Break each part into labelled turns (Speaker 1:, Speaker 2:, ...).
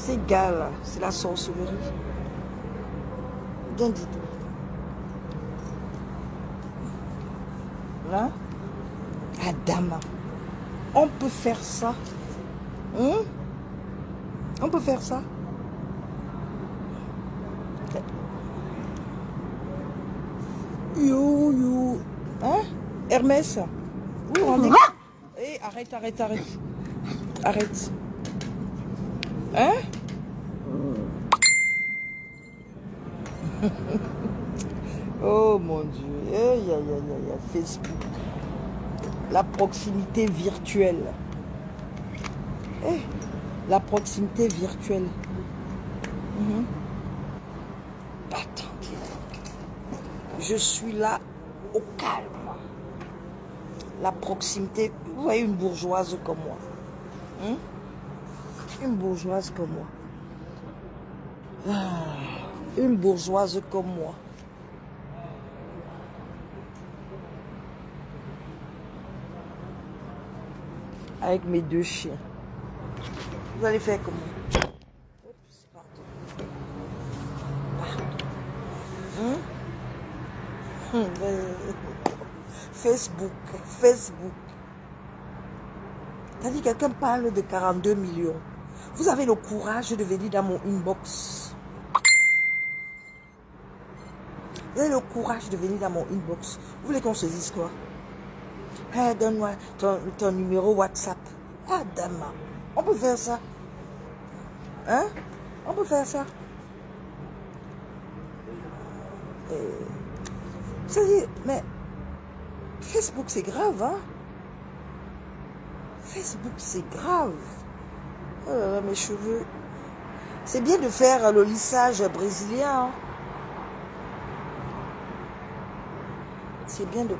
Speaker 1: Ces gars-là, c'est la sorcellerie. Bien dit. Là, Adama, on peut faire ça. Hein? On peut faire ça. Yo, yo. Hein? Hermès. Oui, on est... Hey, arrête, arrête, arrête. Arrête. Hein? Oh mon Dieu. Aïe, aïe, aïe, aïe, Facebook. La proximité virtuelle. Hey, la proximité virtuelle. Attendez. Je suis là au calme. La proximité. Vous voyez une bourgeoise comme moi. Hein? Une bourgeoise comme moi. Une bourgeoise comme moi. Avec mes 2 chiens. Vous allez faire comment? Oups, pardon. Facebook. Facebook. T'as dit quelqu'un parle de 42 millions. Vous avez le courage de venir dans mon inbox. Vous avez le courage de venir dans mon inbox. Vous voulez qu'on se dise quoi? Hey, donne-moi ton numéro WhatsApp. Ah, dama. On peut faire ça. Hein? On peut faire ça. C'est-à-dire, mais Facebook, c'est grave, hein? Facebook, c'est grave. Oh là là, mes cheveux. C'est bien de faire le lissage brésilien. Hein? C'est bien de...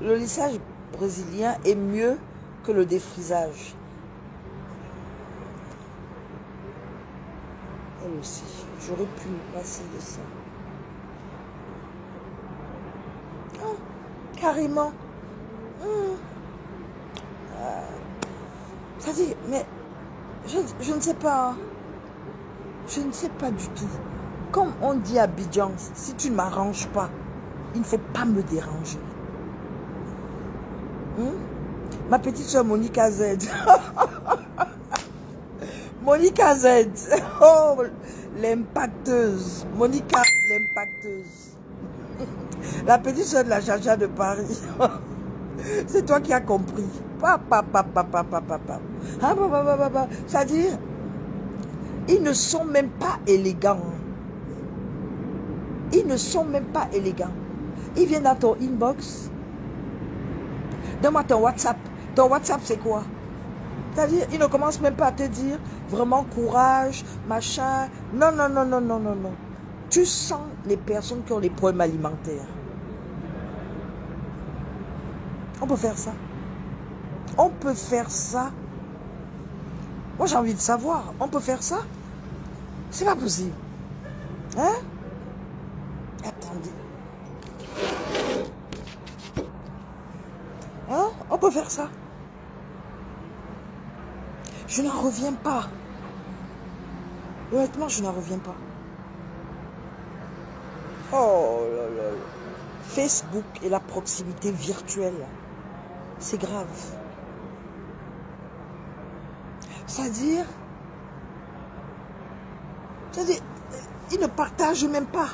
Speaker 1: Le lissage brésilien est mieux que le défrisage. Elle aussi. J'aurais pu me passer de ça. Oh, carrément. Ça dit, mais je ne sais pas. Hein. Je ne sais pas du tout. Comme on dit à Abidjan, si tu ne m'arranges pas, il ne faut pas me déranger. Ma petite soeur Monica Z. Monica Z. Oh, l'impacteuse. Monica, l'impacteuse. La petite soeur de la Jaja de Paris. C'est toi qui as compris. C'est-à-dire, ils ne sont même pas élégants. Ils ne sont même pas élégants. Ils viennent dans ton inbox. Donne-moi ton WhatsApp. Ton WhatsApp, c'est quoi? C'est-à-dire, ils ne commencent même pas à te dire vraiment courage, machin. Non, non, non, non, non, non, non. Tu sens les personnes qui ont des problèmes alimentaires. On peut faire ça. On peut faire ça. Moi, j'ai envie de savoir. On peut faire ça? C'est pas possible. Hein? Attendez. Hein? On peut faire ça? Je n'en reviens pas. Honnêtement, je n'en reviens pas. Oh là là. Facebook et la proximité virtuelle. C'est grave. C'est-à-dire, ils ne partagent même pas.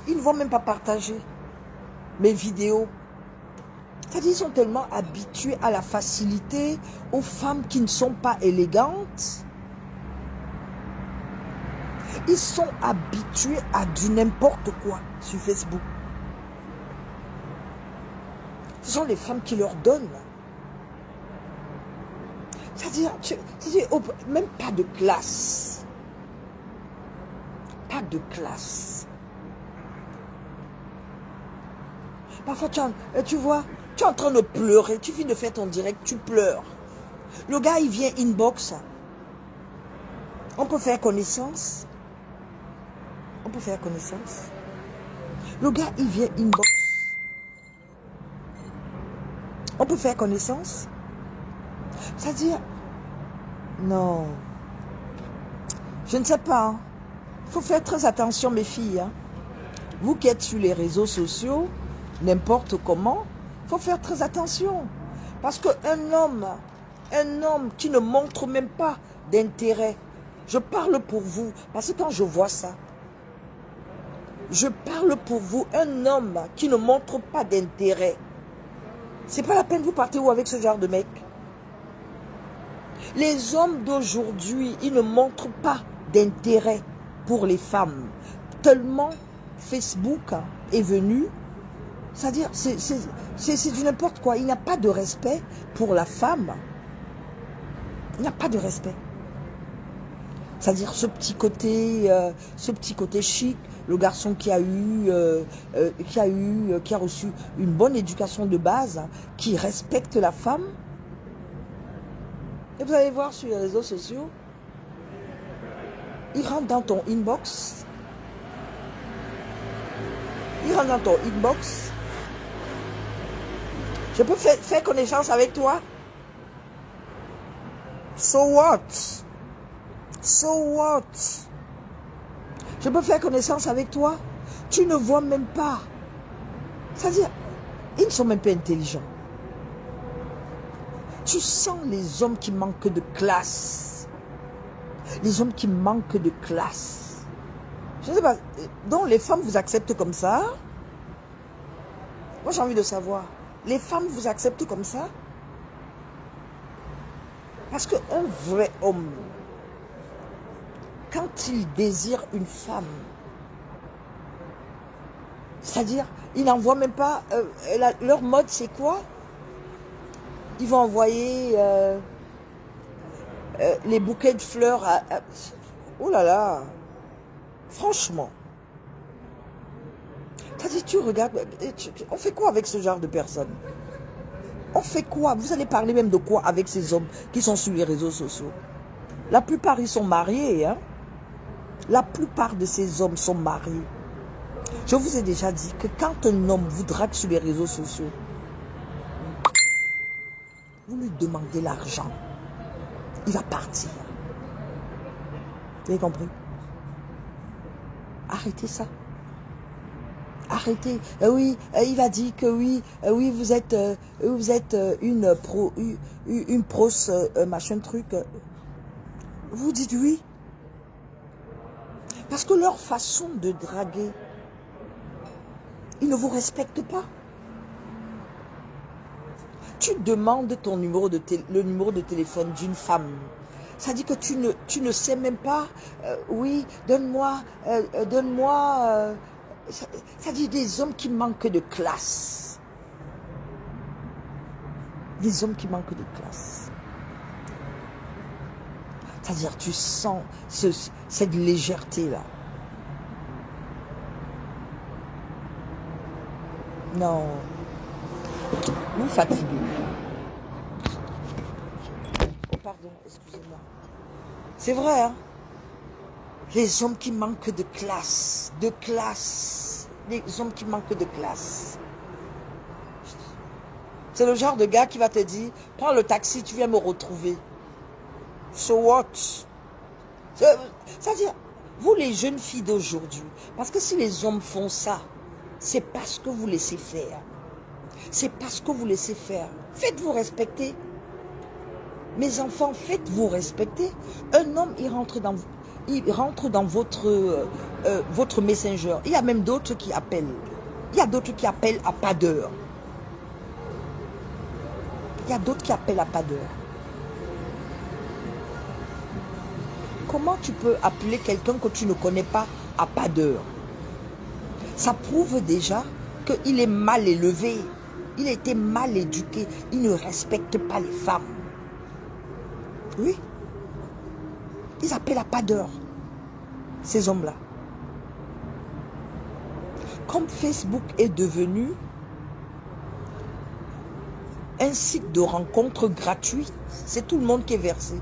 Speaker 1: Ils ne vont même pas partager mes vidéos. C'est-à-dire, ils sont tellement habitués à la facilité, aux femmes qui ne sont pas élégantes. Ils sont habitués à du n'importe quoi sur Facebook. Ce sont les femmes qui leur donnent. C'est-à-dire, même pas de classe. Pas de classe. Parfois, tu vois, tu es en train de pleurer. Tu finis de faire ton direct, tu pleures. Le gars, il vient inbox. On peut faire connaissance. On peut faire connaissance. Le gars, il vient inbox. On peut faire connaissance. C'est-à-dire, non. Je ne sais pas. Il faut faire très attention, mes filles. Hein. Vous qui êtes sur les réseaux sociaux, n'importe comment, il faut faire très attention. Parce qu'un homme qui ne montre même pas d'intérêt, je parle pour vous, parce que quand je vois ça, je parle pour vous, un homme qui ne montre pas d'intérêt, c'est pas la peine de vous partir où avec ce genre de mec. Les hommes d'aujourd'hui, ils ne montrent pas d'intérêt pour les femmes. Tellement Facebook est venu, c'est-à-dire, c'est du n'importe quoi. Il n'y a pas de respect pour la femme. Il n'y a pas de respect. C'est-à-dire ce petit côté chic, le garçon qui a reçu une bonne éducation de base, qui respecte la femme. Et vous allez voir sur les réseaux sociaux, il rentre dans ton inbox. Je peux faire connaissance avec toi. So what? So what? Je peux faire connaissance avec toi. Tu ne vois même pas. C'est-à-dire, ils ne sont même pas intelligents. Tu sens les hommes qui manquent de classe. Les hommes qui manquent de classe. Je ne sais pas. Donc les femmes vous acceptent comme ça. Moi j'ai envie de savoir. Les femmes vous acceptent comme ça? Parce qu'un vrai homme, quand il désire une femme, c'est-à-dire, ils n'envoient même pas, leur mode c'est quoi? Ils vont envoyer les bouquets de fleurs oh là là, franchement. C'est-à-dire, tu regardes, on fait quoi avec ce genre de personnes? On fait quoi? Vous allez parler même de quoi avec ces hommes qui sont sur les réseaux sociaux? La plupart, ils sont mariés. Hein? La plupart de ces hommes sont mariés. Je vous ai déjà dit que quand un homme vous drague sur les réseaux sociaux, vous lui demandez l'argent, il va partir. Vous avez compris? Arrêtez ça. Arrêtez. Oui, il va dire que oui, oui, vous êtes une prosse, machin truc. Vous dites oui. Parce que leur façon de draguer, ils ne vous respectent pas. Tu demandes ton numéro le numéro de téléphone d'une femme. Ça dit que tu ne sais même pas. Oui, donne-moi. Ça dit des hommes qui manquent de classe. Des hommes qui manquent de classe. C'est-à-dire, tu sens cette légèreté-là. Non. Vous fatiguez. Oh, pardon, excusez-moi. C'est vrai, hein? Les hommes qui manquent de classe. De classe. Les hommes qui manquent de classe. C'est le genre de gars qui va te dire, prends le taxi, tu viens me retrouver. So what? C'est-à-dire, vous les jeunes filles d'aujourd'hui, parce que si les hommes font ça, c'est parce que vous laissez faire. C'est parce que vous laissez faire. Faites-vous respecter. Mes enfants, faites-vous respecter. Un homme, il rentre dans votre messenger. Il y a même d'autres qui appellent. Il y a d'autres qui appellent à pas d'heure. Il y a d'autres qui appellent à pas d'heure. Comment tu peux appeler quelqu'un que tu ne connais pas à pas d'heure? Ça prouve déjà qu'il est mal élevé. Il a été mal éduqué. Il ne respecte pas les femmes. Oui. Ils appellent à pas d'heure. Ces hommes-là. Comme Facebook est devenu un site de rencontres gratuit, c'est tout le monde qui est versé.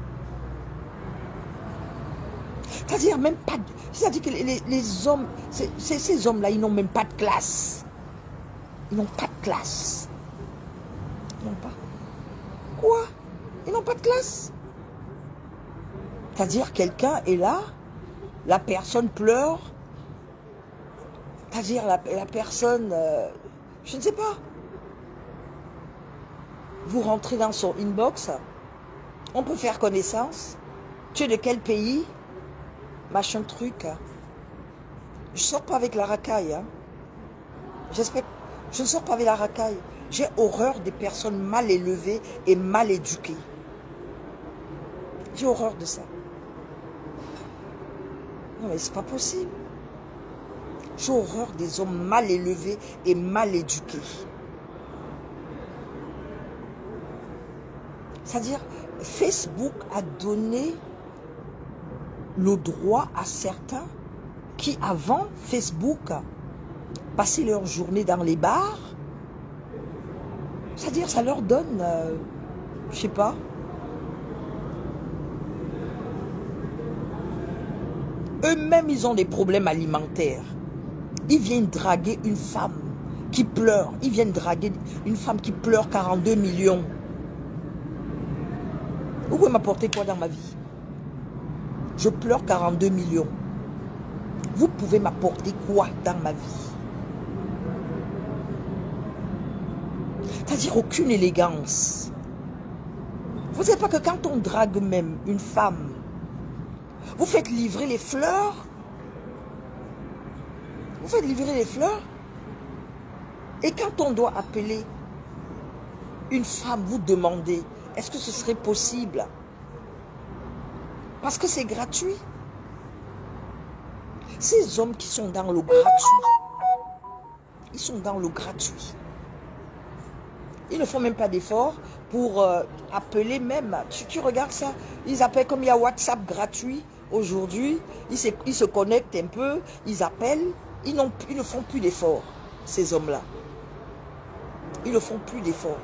Speaker 1: C'est-à-dire même pas... C'est-à-dire que les hommes... Ces hommes-là, ils n'ont même pas de classe. Ils n'ont pas de classe. Ils n'ont pas. Quoi? Ils n'ont pas de classe. C'est-à-dire quelqu'un est là, la personne pleure. C'est-à-dire la personne, je ne sais pas. Vous rentrez dans son inbox, on peut faire connaissance. Tu es de quel pays? Machin truc. Je ne sors pas avec la racaille. Hein. J'espère. Je ne sors pas avec la racaille. J'ai horreur des personnes mal élevées et mal éduquées. J'ai horreur de ça. Non mais c'est pas possible. J'ai horreur des hommes mal élevés et mal éduqués. C'est-à-dire, Facebook a donné le droit à certains qui, avant Facebook, passaient leur journée dans les bars. C'est-à-dire, ça leur donne, je sais pas. Eux-mêmes, ils ont des problèmes alimentaires. Ils viennent draguer une femme qui pleure. Ils viennent draguer une femme qui pleure 42 millions. Vous pouvez m'apporter quoi dans ma vie? Je pleure 42 millions. Vous pouvez m'apporter quoi dans ma vie? C'est-à-dire aucune élégance. Vous ne savez pas que quand on drague même une femme, vous faites livrer les fleurs. Vous faites livrer les fleurs. Et quand on doit appeler une femme, vous demandez, est-ce que ce serait possible? Parce que c'est gratuit. Ces hommes qui sont dans le gratuit, ils sont dans le gratuit. Ils ne font même pas d'efforts pour appeler même. Tu regardes ça, ils appellent comme il y a WhatsApp gratuit aujourd'hui. Ils se connectent un peu, ils appellent. Ils ne font plus d'efforts, ces hommes-là. Ils ne font plus d'efforts.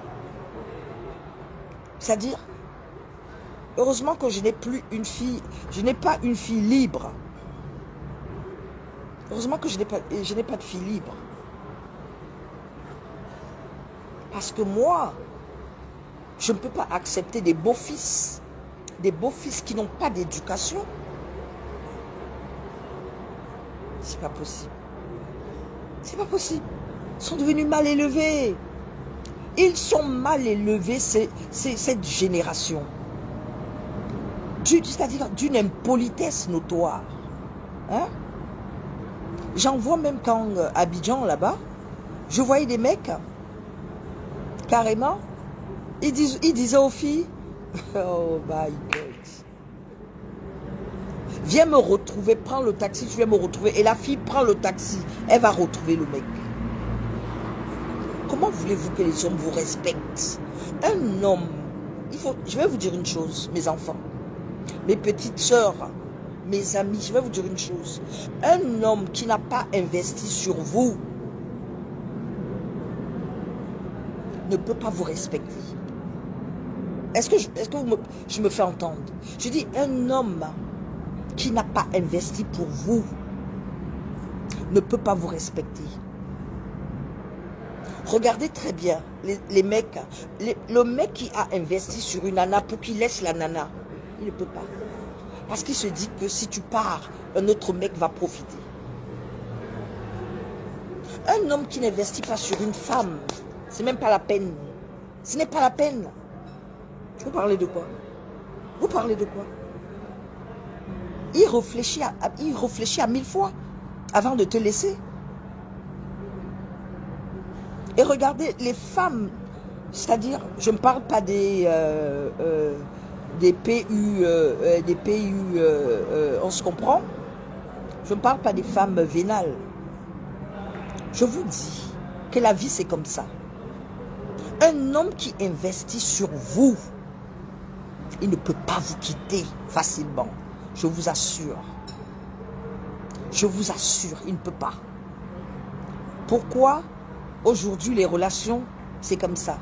Speaker 1: C'est-à-dire, heureusement que je n'ai plus une fille, je n'ai pas une fille libre. Heureusement que je n'ai pas de fille libre. Parce que moi, je ne peux pas accepter des beaux-fils qui n'ont pas d'éducation. C'est pas possible. C'est pas possible. Ils sont devenus mal élevés. Ils sont mal élevés, c'est cette génération. C'est-à-dire d'une impolitesse notoire. Hein? J'en vois même quand à Abidjan, là-bas, je voyais des mecs, carrément, ils disaient aux filles, oh my God, viens me retrouver, prends le taxi, tu viens me retrouver. Et la fille prend le taxi, elle va retrouver le mec. Comment voulez-vous que les hommes vous respectent? Un homme, je vais vous dire une chose, mes enfants, mes petites sœurs, mes amis, je vais vous dire une chose. Un homme qui n'a pas investi sur vous ne peut pas vous respecter. Est-ce que je me fais entendre? Je dis un homme qui n'a pas investi pour vous ne peut pas vous respecter. Regardez très bien les mecs. Le mec qui a investi sur une nana pour qu'il laisse la nana, il ne peut pas. Parce qu'il se dit que si tu pars, un autre mec va profiter. Un homme qui n'investit pas sur une femme, c'est même pas la peine. Ce n'est pas la peine. Vous parlez de quoi? Vous parlez de quoi? Il réfléchit à 1000 fois avant de te laisser. Et regardez, les femmes, c'est-à-dire, je ne parle pas des PU, on se comprend. Je ne parle pas des femmes vénales. Je vous dis que la vie, c'est comme ça. Un homme qui investit sur vous, il ne peut pas vous quitter facilement. Je vous assure. Je vous assure, il ne peut pas. Pourquoi aujourd'hui les relations, c'est comme ça?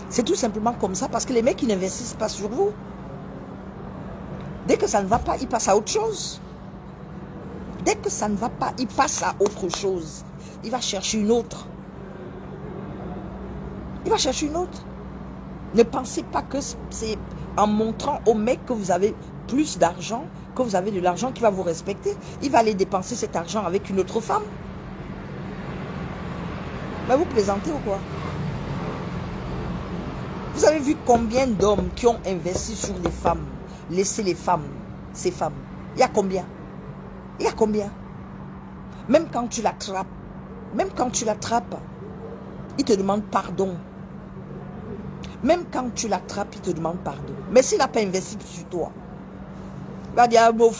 Speaker 1: C'est tout simplement comme ça parce que les mecs, ils n'investissent pas sur vous. Dès que ça ne va pas, ils passent à autre chose. Dès que ça ne va pas, il passe à autre chose. Il va chercher une autre. Il va chercher une autre. Ne pensez pas que c'est en montrant au mec que vous avez plus d'argent, que vous avez de l'argent qui va vous respecter, il va aller dépenser cet argent avec une autre femme. Mais vous plaisantez ou quoi? Vous avez vu combien d'hommes qui ont investi sur les femmes, laissé les femmes, ces femmes? Il y a combien? Il y a combien? Même quand tu l'attrapes, il te demande pardon. Même quand tu l'attrapes, il te demande pardon. Mais s'il n'a pas investi sur toi, il va dire, bon,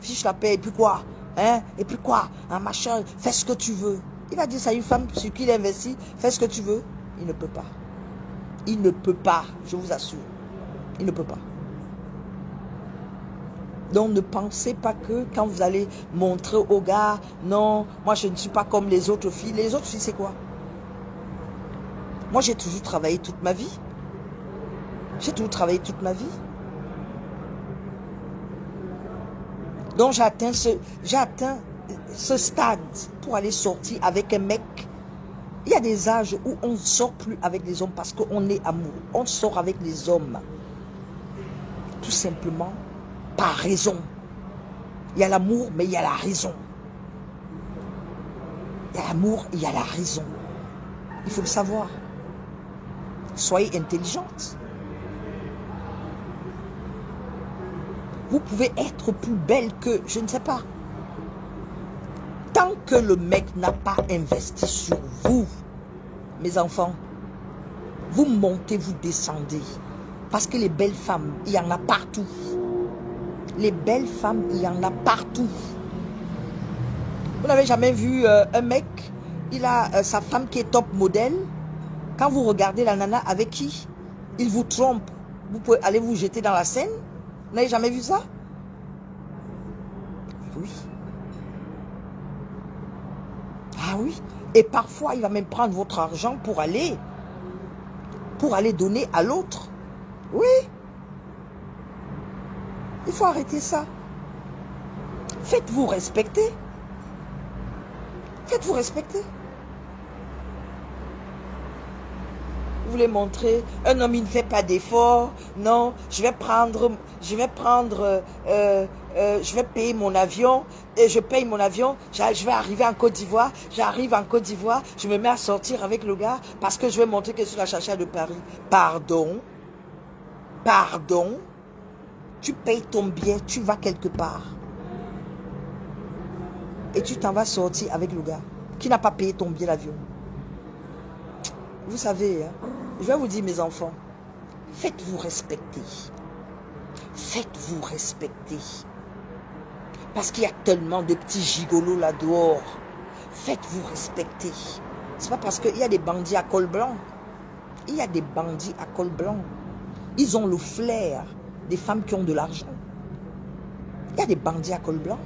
Speaker 1: fiche la paix, et puis quoi? Hein? Et puis quoi? Un machin, fais ce que tu veux. Il va dire ça à une femme sur qui il investit, fais ce que tu veux. Il ne peut pas. Il ne peut pas, je vous assure. Il ne peut pas. Donc ne pensez pas que quand vous allez montrer aux gars, non, moi je ne suis pas comme les autres filles. Les autres filles, c'est quoi? Moi j'ai toujours travaillé toute ma vie. J'ai toujours travaillé toute ma vie. Donc j'ai atteint ce stade pour aller sortir avec un mec. Il y a des âges où on ne sort plus avec les hommes parce qu'on est amoureux. On sort avec les hommes. Tout simplement par raison. Il y a l'amour, mais il y a la raison. Il y a l'amour, il y a la raison. Il faut le savoir. Soyez intelligente. Vous pouvez être plus belle que, je ne sais pas. Tant que le mec n'a pas investi sur vous, mes enfants, vous montez, vous descendez. Parce que les belles femmes, il y en a partout. Les belles femmes, il y en a partout. Vous n'avez jamais vu un mec, il a sa femme qui est top modèle. Quand vous regardez la nana avec qui il vous trompe, vous pouvez aller vous jeter dans la Seine. Vous n'avez jamais vu ça? Oui. Ah oui. Et parfois, il va même prendre votre argent pour aller donner à l'autre. Oui. Il faut arrêter ça. Faites-vous respecter. Faites-vous respecter. Vous voulez montrer, un homme il ne fait pas d'effort. Non, je vais payer mon avion. Et je paye mon avion. Je vais arriver en Côte d'Ivoire. J'arrive en Côte d'Ivoire. Je me mets à sortir avec le gars parce que je vais montrer que je suis la chacha de Paris. Pardon. Pardon. Tu payes ton billet, tu vas quelque part. Et tu t'en vas sortir avec le gars qui n'a pas payé ton billet d'avion. Vous savez, hein, je vais vous dire, mes enfants, faites-vous respecter. Faites-vous respecter. Parce qu'il y a tellement de petits gigolos là dehors. Faites-vous respecter. C'est pas parce qu'il y a des bandits à col blanc. Il y a des bandits à col blanc. Ils ont le flair des femmes qui ont de l'argent. Il y a des bandits à col blanc.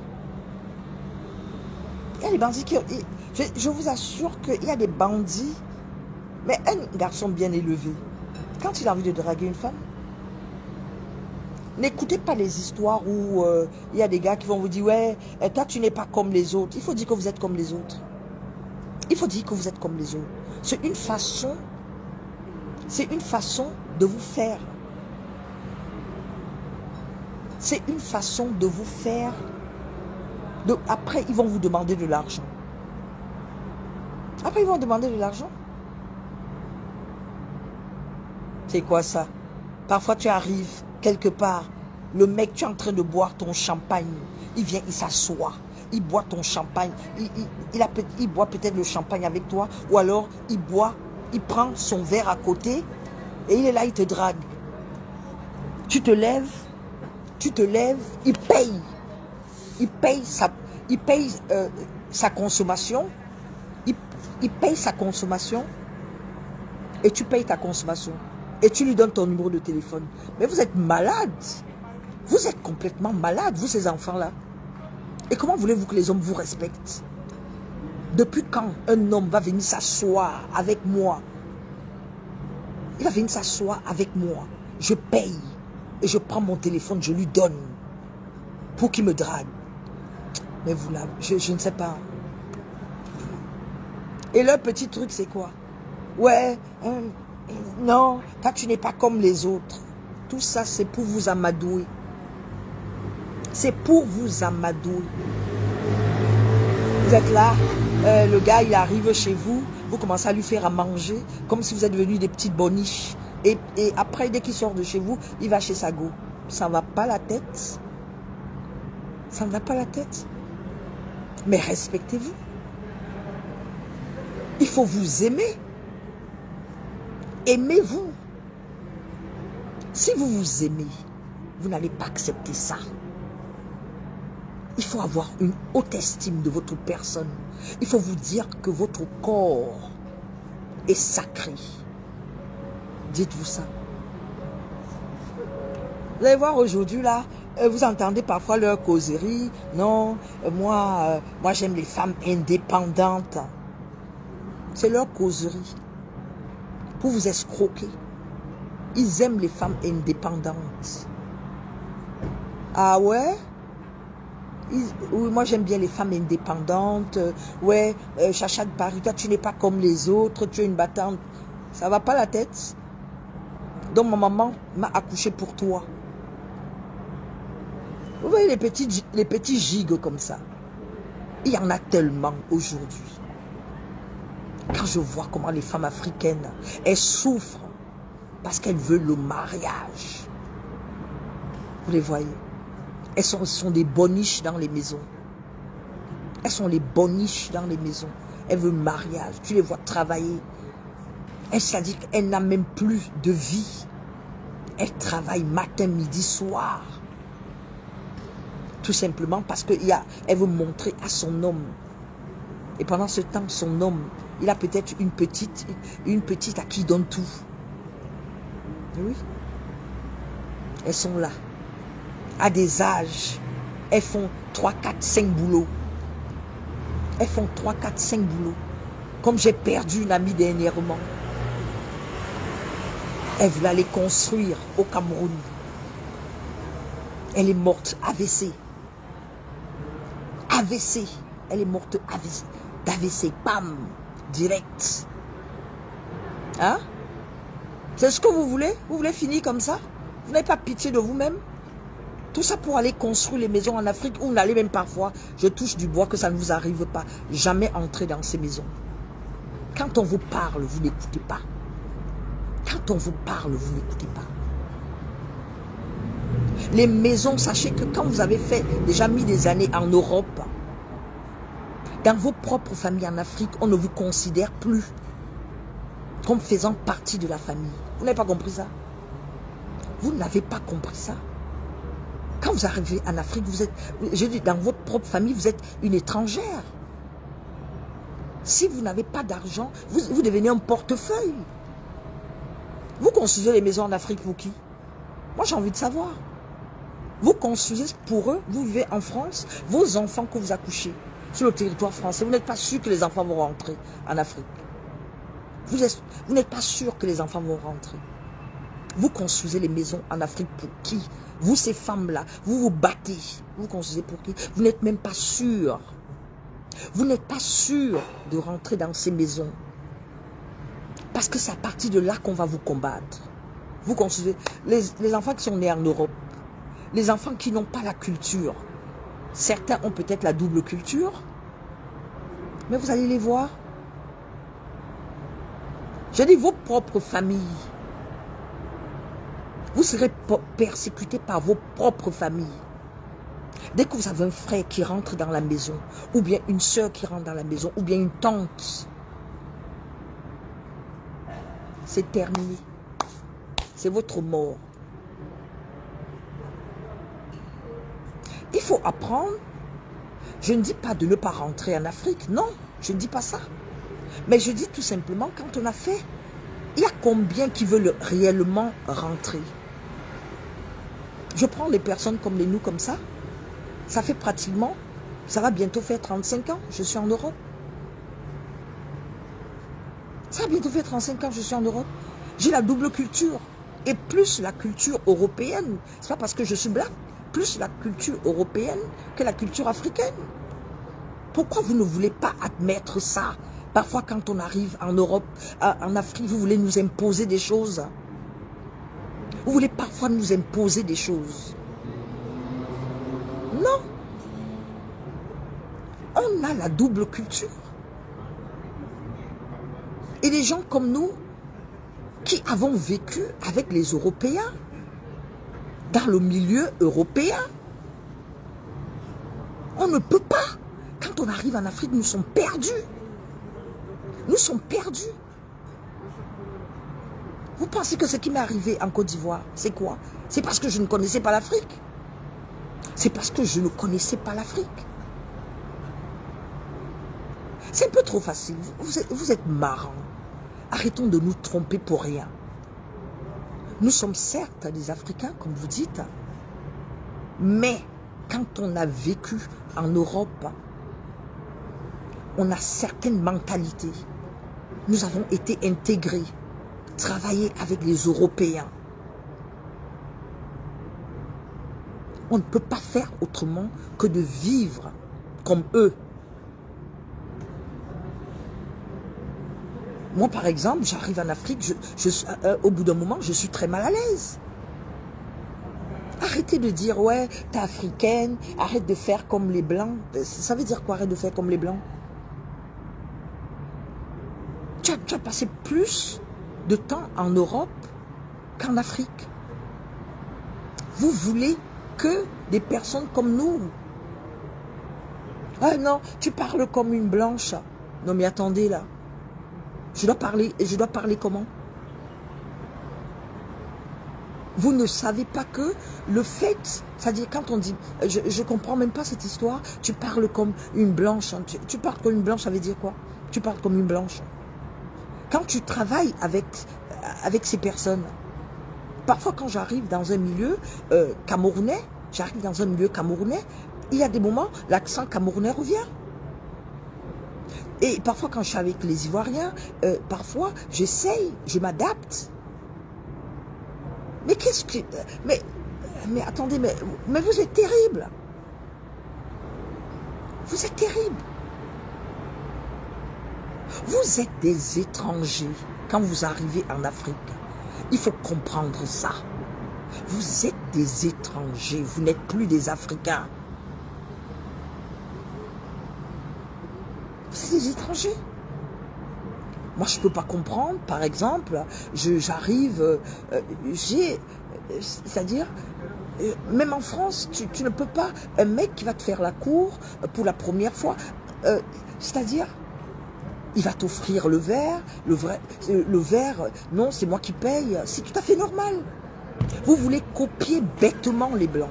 Speaker 1: Il y a des bandits qui ont... Je vous assure qu'il y a des bandits. Mais un garçon bien élevé, quand il a envie de draguer une femme, n'écoutez pas les histoires où il y a des gars qui vont vous dire, ouais, toi tu n'es pas comme les autres. Il faut dire que vous êtes comme les autres. Il faut dire que vous êtes comme les autres. C'est une façon de vous faire. C'est une façon de vous faire. Après, ils vont vous demander de l'argent. Après, ils vont demander de l'argent. C'est quoi ça? Parfois, tu arrives quelque part. Le mec, tu es en train de boire ton champagne. Il vient, il s'assoit. Il boit ton champagne. Il boit peut-être le champagne avec toi. Ou alors, il prend son verre à côté. Et il est là, il te drague. Tu te lèves, il paye. Il paye sa consommation. Il paye sa consommation. Et tu payes ta consommation. Et tu lui donnes ton numéro de téléphone. Mais vous êtes malade. Vous êtes complètement malade, vous ces enfants-là. Et comment voulez-vous que les hommes vous respectent? Depuis quand un homme va venir s'asseoir avec moi? Il va venir s'asseoir avec moi. Je paye. Et je prends mon téléphone, je lui donne. Pour qu'il me drague. Mais vous là, je ne sais pas. Et leur petit truc, c'est quoi? Ouais, non, toi tu n'es pas comme les autres. Tout ça, c'est pour vous amadouer. C'est pour vous amadouer. Vous êtes là, le gars il arrive chez vous, vous commencez à lui faire à manger, comme si vous êtes devenus des petites boniches. Et après, dès qu'il sort de chez vous, il va chez sa go. Ça ne va pas la tête. Ça ne va pas la tête. Mais respectez-vous. Il faut vous aimer. Aimez-vous. Si vous vous aimez, vous n'allez pas accepter ça. Il faut avoir une haute estime de votre personne. Il faut vous dire que votre corps est sacré. Dites-vous ça. Vous allez voir aujourd'hui là, vous entendez parfois leur causerie. Non, moi j'aime les femmes indépendantes. C'est leur causerie. Pour vous escroquer. Ils aiment les femmes indépendantes. Ah ouais? Oui, moi j'aime bien les femmes indépendantes. Ouais, Chacha de Paris, toi tu n'es pas comme les autres, tu es une battante. Ça va pas la tête? Donc ma maman m'a accouché pour toi. Vous voyez les petits gigues comme ça. Il y en a tellement aujourd'hui. Quand je vois comment les femmes africaines, elles souffrent parce qu'elles veulent le mariage. Vous les voyez? Elles sont des boniches dans les maisons. Elles sont les boniches dans les maisons. Elles veulent le mariage. Tu les vois travailler. C'est-à-dire qu'elles n'ont même plus de vie. Elles travaillent matin, midi, soir. Tout simplement parce qu'elle veut montrer à son homme. Et pendant ce temps, son homme, il a peut-être une petite à qui il donne tout. Oui. Elles sont là. À des âges, elles font 3, 4, 5 boulots. Elles font 3, 4, 5 boulots. Comme j'ai perdu une amie dernièrement. Elle voulait aller construire au Cameroun. Elle est morte AVC. AVC. Elle est morte d'AVC. Pam. Direct. Hein? C'est ce que vous voulez? Vous voulez finir comme ça? Vous n'avez pas pitié de vous-même? Tout ça pour aller construire les maisons en Afrique où vous n'allez même parfois, je touche du bois que ça ne vous arrive pas, jamais entrer dans ces maisons. Quand on vous parle, vous n'écoutez pas. Quand on vous parle, vous n'écoutez pas. Les maisons, sachez que quand vous avez déjà mis des années en Europe, dans vos propres familles en Afrique, on ne vous considère plus comme faisant partie de la famille. Vous n'avez pas compris ça? Vous n'avez pas compris ça? Quand vous arrivez en Afrique, vous êtes, je dis, dans votre propre famille, vous êtes une étrangère. Si vous n'avez pas d'argent, vous devenez un portefeuille. Vous construisez les maisons en Afrique pour qui? Moi, j'ai envie de savoir. Vous construisez pour eux, vous vivez en France, vos enfants que vous accouchez sur le territoire français, vous n'êtes pas sûr que les enfants vont rentrer en Afrique. Vous n'êtes pas sûr que les enfants vont rentrer. Vous construisez les maisons en Afrique pour qui? Vous, ces femmes-là, vous vous battez. Vous construisez pour qui? Vous n'êtes même pas sûr. Vous n'êtes pas sûr de rentrer dans ces maisons. Parce que c'est à partir de là qu'on va vous combattre. Vous construisez les enfants qui sont nés en Europe, les enfants qui n'ont pas la culture. Certains ont peut-être la double culture, mais vous allez les voir. Je dis vos propres familles. Vous serez persécutés par vos propres familles. Dès que vous avez un frère qui rentre dans la maison, ou bien une soeur qui rentre dans la maison, ou bien une tante, c'est terminé. C'est votre mort. Il faut apprendre. Je ne dis pas de ne pas rentrer en Afrique. Non, je ne dis pas ça. Mais je dis tout simplement, quand on a fait, il y a combien qui veulent réellement rentrer? Je prends les personnes comme nous, comme ça. Ça fait pratiquement, ça va bientôt faire 35 ans, je suis en Europe. Ça va bientôt faire 35 ans, je suis en Europe. J'ai la double culture. Et plus la culture européenne, c'est pas parce que je suis blanc, plus la culture européenne que la culture africaine. Pourquoi vous ne voulez pas admettre ça? Parfois quand on arrive en Europe, en Afrique, vous voulez nous imposer des choses. Vous voulez parfois nous imposer des choses. Non. On a la double culture. Et les gens comme nous, qui avons vécu avec les Européens, dans le milieu européen, on ne peut pas. Quand on arrive en Afrique, nous sommes perdus. Nous sommes perdus. Vous pensez que ce qui m'est arrivé en Côte d'Ivoire, c'est quoi? C'est parce que je ne connaissais pas l'Afrique. C'est parce que je ne connaissais pas l'Afrique. C'est un peu trop facile. Vous êtes marrants. Arrêtons de nous tromper pour rien. Nous sommes certes des Africains, comme vous dites, mais quand on a vécu en Europe, on a certaines mentalités. Nous avons été intégrés, travaillés avec les Européens. On ne peut pas faire autrement que de vivre comme eux. Moi, par exemple, j'arrive en Afrique, au bout d'un moment, je suis très mal à l'aise. Arrêtez de dire, ouais, t'es africaine, arrête de faire comme les Blancs. Ça veut dire quoi, arrête de faire comme les Blancs? Tu as passé plus de temps en Europe qu'en Afrique. Vous voulez que des personnes comme nous. Ah non, tu parles comme une blanche. Non mais attendez là. Je dois parler comment? Vous ne savez pas que le fait, c'est-à-dire quand on dit, je ne comprends même pas cette histoire, tu parles comme une blanche. Tu parles comme une blanche, ça veut dire quoi? Tu parles comme une blanche. Quand tu travailles avec ces personnes, parfois quand j'arrive dans un milieu camerounais, il y a des moments, l'accent camerounais revient. Et parfois quand je suis avec les Ivoiriens, parfois j'essaye, je m'adapte. Mais qu'est-ce que... Mais attendez, mais vous êtes terrible. Vous êtes terrible. Vous êtes des étrangers quand vous arrivez en Afrique. Il faut comprendre ça. Vous êtes des étrangers, vous n'êtes plus des Africains. Vous êtes des étrangers. Moi, je ne peux pas comprendre, par exemple, j'arrive, c'est-à-dire, même en France, tu ne peux pas, un mec qui va te faire la cour pour la première fois, c'est-à-dire, il va t'offrir le verre, non, c'est moi qui paye, c'est tout à fait normal. Vous voulez copier bêtement les Blancs.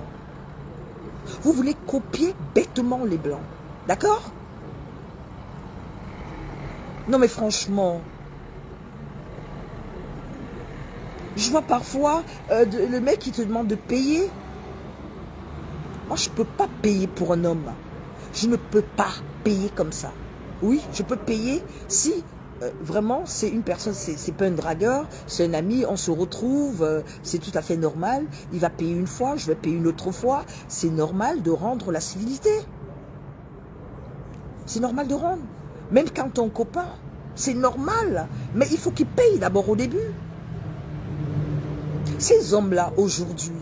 Speaker 1: Vous voulez copier bêtement les Blancs. D'accord? Non mais franchement, je vois parfois le mec qui te demande de payer. Moi, je ne peux pas payer pour un homme. Je ne peux pas payer comme ça. Oui, je peux payer si vraiment c'est une personne, c'est pas un dragueur, c'est un ami, on se retrouve, c'est tout à fait normal. Il va payer une fois, je vais payer une autre fois. C'est normal de rendre la civilité. C'est normal de rendre. Même quand ton copain, c'est normal. Mais il faut qu'il paye d'abord au début. Ces hommes-là, aujourd'hui,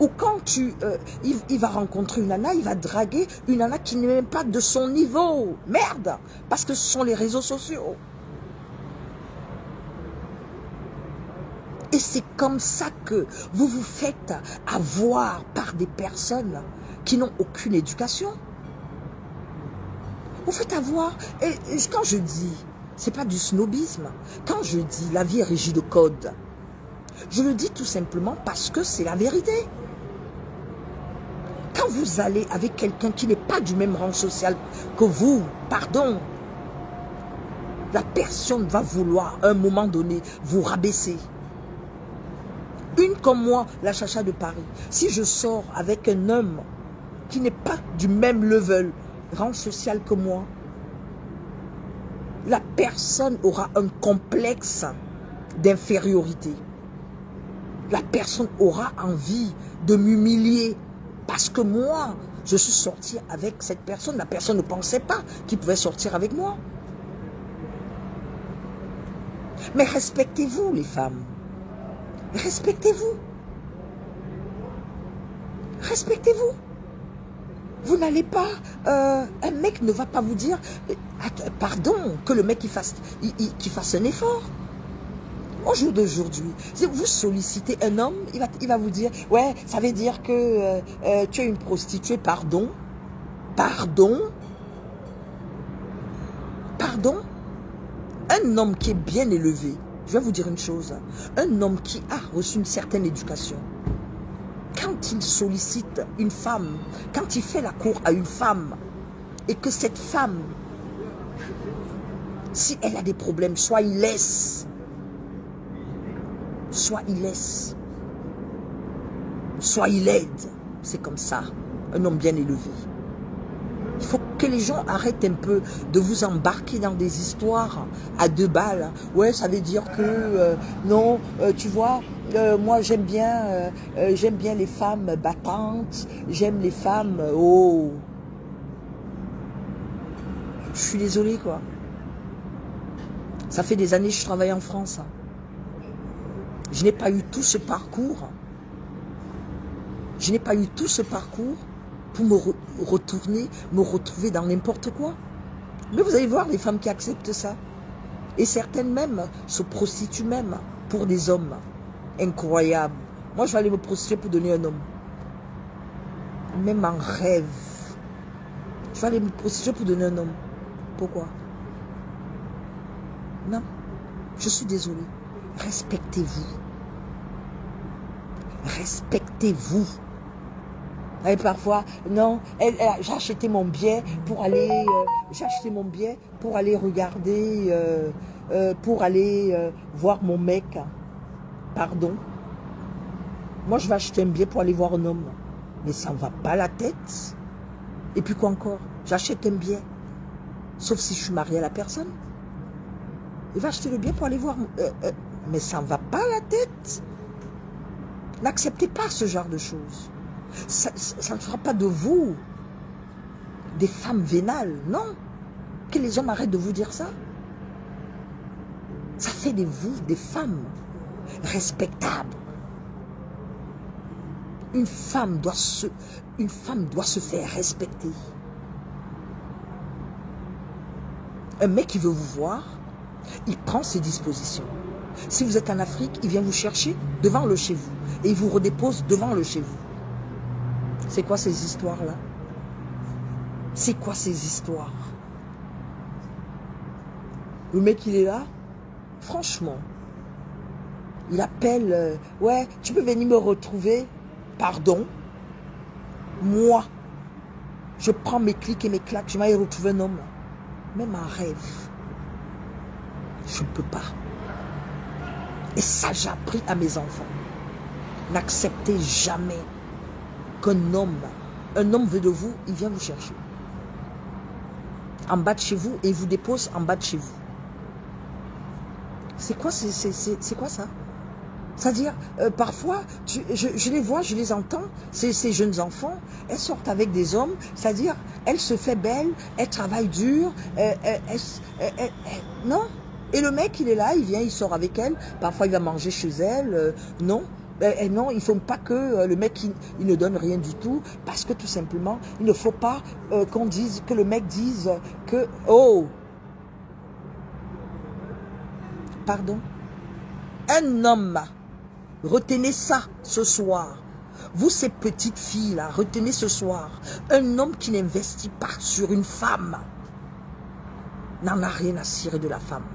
Speaker 1: ou quand il va rencontrer une nana, il va draguer une nana qui n'est même pas de son niveau. Merde! Parce que ce sont les réseaux sociaux. Et c'est comme ça que vous vous faites avoir par des personnes qui n'ont aucune éducation. Vous faites avoir, et quand je dis, c'est pas du snobisme, quand je dis la vie est régie de code, je le dis tout simplement parce que c'est la vérité. Quand vous allez avec quelqu'un qui n'est pas du même rang social que vous, pardon, la personne va vouloir à un moment donné vous rabaisser. Une comme moi, la chacha de Paris, si je sors avec un homme qui n'est pas du même level, rang social que moi, la personne aura un complexe d'infériorité. La personne aura envie de m'humilier parce que moi, je suis sortie avec cette personne. La personne ne pensait pas qu'il pouvait sortir avec moi. Mais respectez-vous, les femmes. Respectez-vous. Respectez-vous. Vous n'allez pas, un mec ne va pas vous dire, pardon, que le mec qu'il fasse un effort. Au jour d'aujourd'hui, si vous sollicitez un homme, il va vous dire, ouais, ça veut dire que tu es une prostituée, pardon. Pardon. Pardon. Un homme qui est bien élevé, je vais vous dire une chose, un homme qui a reçu une certaine éducation, quand il sollicite une femme, quand il fait la cour à une femme, et que cette femme, si elle a des problèmes, soit il laisse, soit il aide. C'est comme ça, un homme bien élevé. Il faut que les gens arrêtent un peu de vous embarquer dans des histoires à 2 balles. Ouais, ça veut dire que, non, tu vois, moi j'aime bien les femmes battantes, j'aime les femmes, oh. Je suis désolée, quoi. Ça fait des années que je travaille en France. Je n'ai pas eu tout ce parcours. Je n'ai pas eu tout ce parcours pour me retrouver dans n'importe quoi. Mais vous allez voir les femmes qui acceptent ça. Et certaines même se prostituent même pour des hommes. Incroyable. Moi, je vais aller me prostituer pour donner un homme. Même en rêve. Je vais aller me prostituer pour donner un homme. Pourquoi? Non. Je suis désolée. Respectez-vous. Respectez-vous. Et parfois, non, j'ai acheté mon billet pour aller, regarder, pour aller voir mon mec. Pardon. Moi, je vais acheter un billet pour aller voir un homme. Mais ça ne va pas la tête. Et puis quoi encore? J'achète un billet. Sauf si je suis mariée à la personne. Il va acheter le billet pour aller voir. Mais ça ne va pas la tête. N'acceptez pas ce genre de choses. Ça ne fera pas de vous des femmes vénales, non. Que les hommes arrêtent de vous dire ça. Ça fait de vous des femmes respectables. Une femme doit se faire respecter. Un mec qui veut vous voir, il prend ses dispositions. Si vous êtes en Afrique, il vient vous chercher devant le chez vous. Et il vous redépose devant le chez vous. C'est quoi ces histoires-là? C'est quoi ces histoires? Le mec, il est là. Franchement. Il appelle. Ouais, tu peux venir me retrouver. Pardon. Moi, je prends mes clics et mes claques. Je vais retrouver un homme. Même en rêve. Je ne peux pas. Et ça, j'ai appris à mes enfants. N'acceptez jamais qu'un homme veut de vous, il vient vous chercher. En bas de chez vous et il vous dépose en bas de chez vous. C'est quoi, c'est quoi ça? C'est-à-dire, parfois, je les vois, je les entends, ces jeunes enfants, elles sortent avec des hommes, c'est-à-dire, elles se fait belle, elles travaillent dur, non. Et le mec, il est là, il vient, il sort avec elle, parfois il va manger chez elle, non. Non, il ne faut pas que le mec il ne donne rien du tout, parce que tout simplement, il ne faut pas que le mec dise que, oh, pardon, un homme, retenez ça ce soir, vous ces petites filles-là, retenez ce soir, un homme qui n'investit pas sur une femme, n'en a rien à cirer de la femme,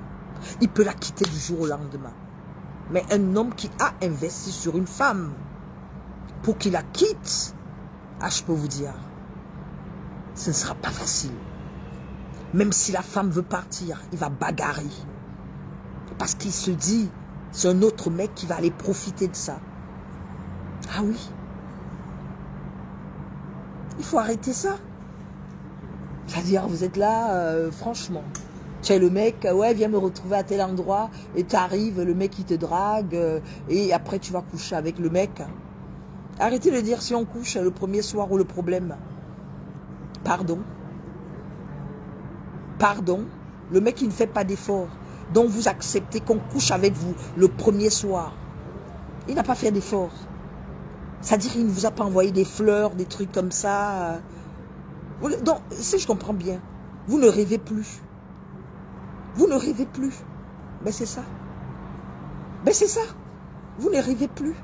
Speaker 1: il peut la quitter du jour au lendemain. Mais un homme qui a investi sur une femme, pour qu'il la quitte, je peux vous dire, ce ne sera pas facile. Même si la femme veut partir, il va bagarrer. Parce qu'il se dit, c'est un autre mec qui va aller profiter de ça. Ah oui. Il faut arrêter ça. C'est-à-dire, vous êtes là, franchement. Tu es le mec, ouais, viens me retrouver à tel endroit, et tu arrives, le mec il te drague, et après tu vas coucher avec le mec. Arrêtez de dire si on couche le premier soir ou le problème. Pardon. Pardon. Le mec il ne fait pas d'effort. Donc vous acceptez qu'on couche avec vous le premier soir. Il n'a pas fait d'effort. C'est-à-dire qu'il ne vous a pas envoyé des fleurs, des trucs comme ça. Donc, si je comprends bien, vous ne rêvez plus. Vous ne rêvez plus. Mais c'est ça. Mais c'est ça. Vous ne rêvez plus.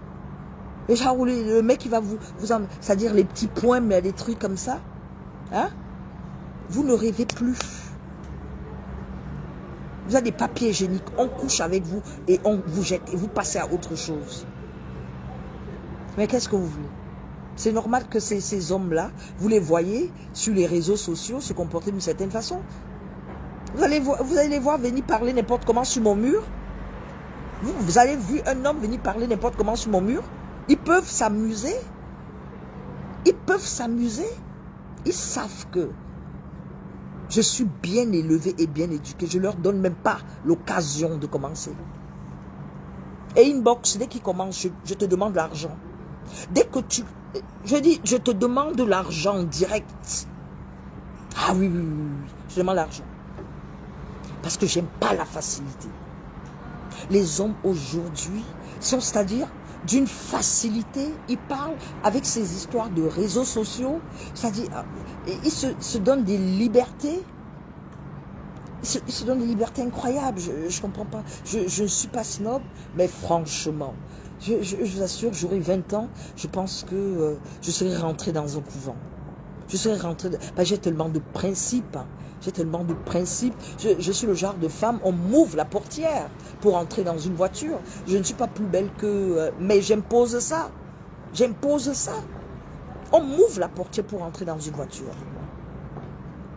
Speaker 1: Et genre, le mec, il va c'est-à-dire les petits points, mais des trucs comme ça. Hein? Vous ne rêvez plus. Vous avez des papiers hygiéniques. On couche avec vous et on vous jette. Et vous passez à autre chose. Mais qu'est-ce que vous voulez? C'est normal que ces hommes-là, vous les voyez sur les réseaux sociaux se comporter d'une certaine façon. Vous allez les voir venir parler n'importe comment sur mon mur. Vous avez vu un homme venir parler n'importe comment sur mon mur. Ils peuvent s'amuser. Ils peuvent s'amuser. Ils savent que je suis bien élevé et bien éduqué. Je ne leur donne même pas l'occasion de commencer. Et inbox, dès qu'ils commencent, je te demande l'argent. Dès que je dis, je te demande l'argent direct. Ah oui, oui, oui, oui. Je demande l'argent. Parce que j'aime pas la facilité. Les hommes aujourd'hui sont, c'est-à-dire, d'une facilité. Ils parlent avec ces histoires de réseaux sociaux. C'est-à-dire, ils se donnent des libertés. Ils se donnent des libertés incroyables. Je ne comprends pas. Je ne suis pas snob, mais franchement, je vous assure, j'aurai 20 ans, je pense que je serai rentré dans un couvent. Je serai rentré... J'ai tellement de principes. Hein. J'ai tellement de principes. Je suis le genre de femme, on m'ouvre la portière pour entrer dans une voiture. Je ne suis pas plus belle que... mais j'impose ça. J'impose ça. On m'ouvre la portière pour entrer dans une voiture.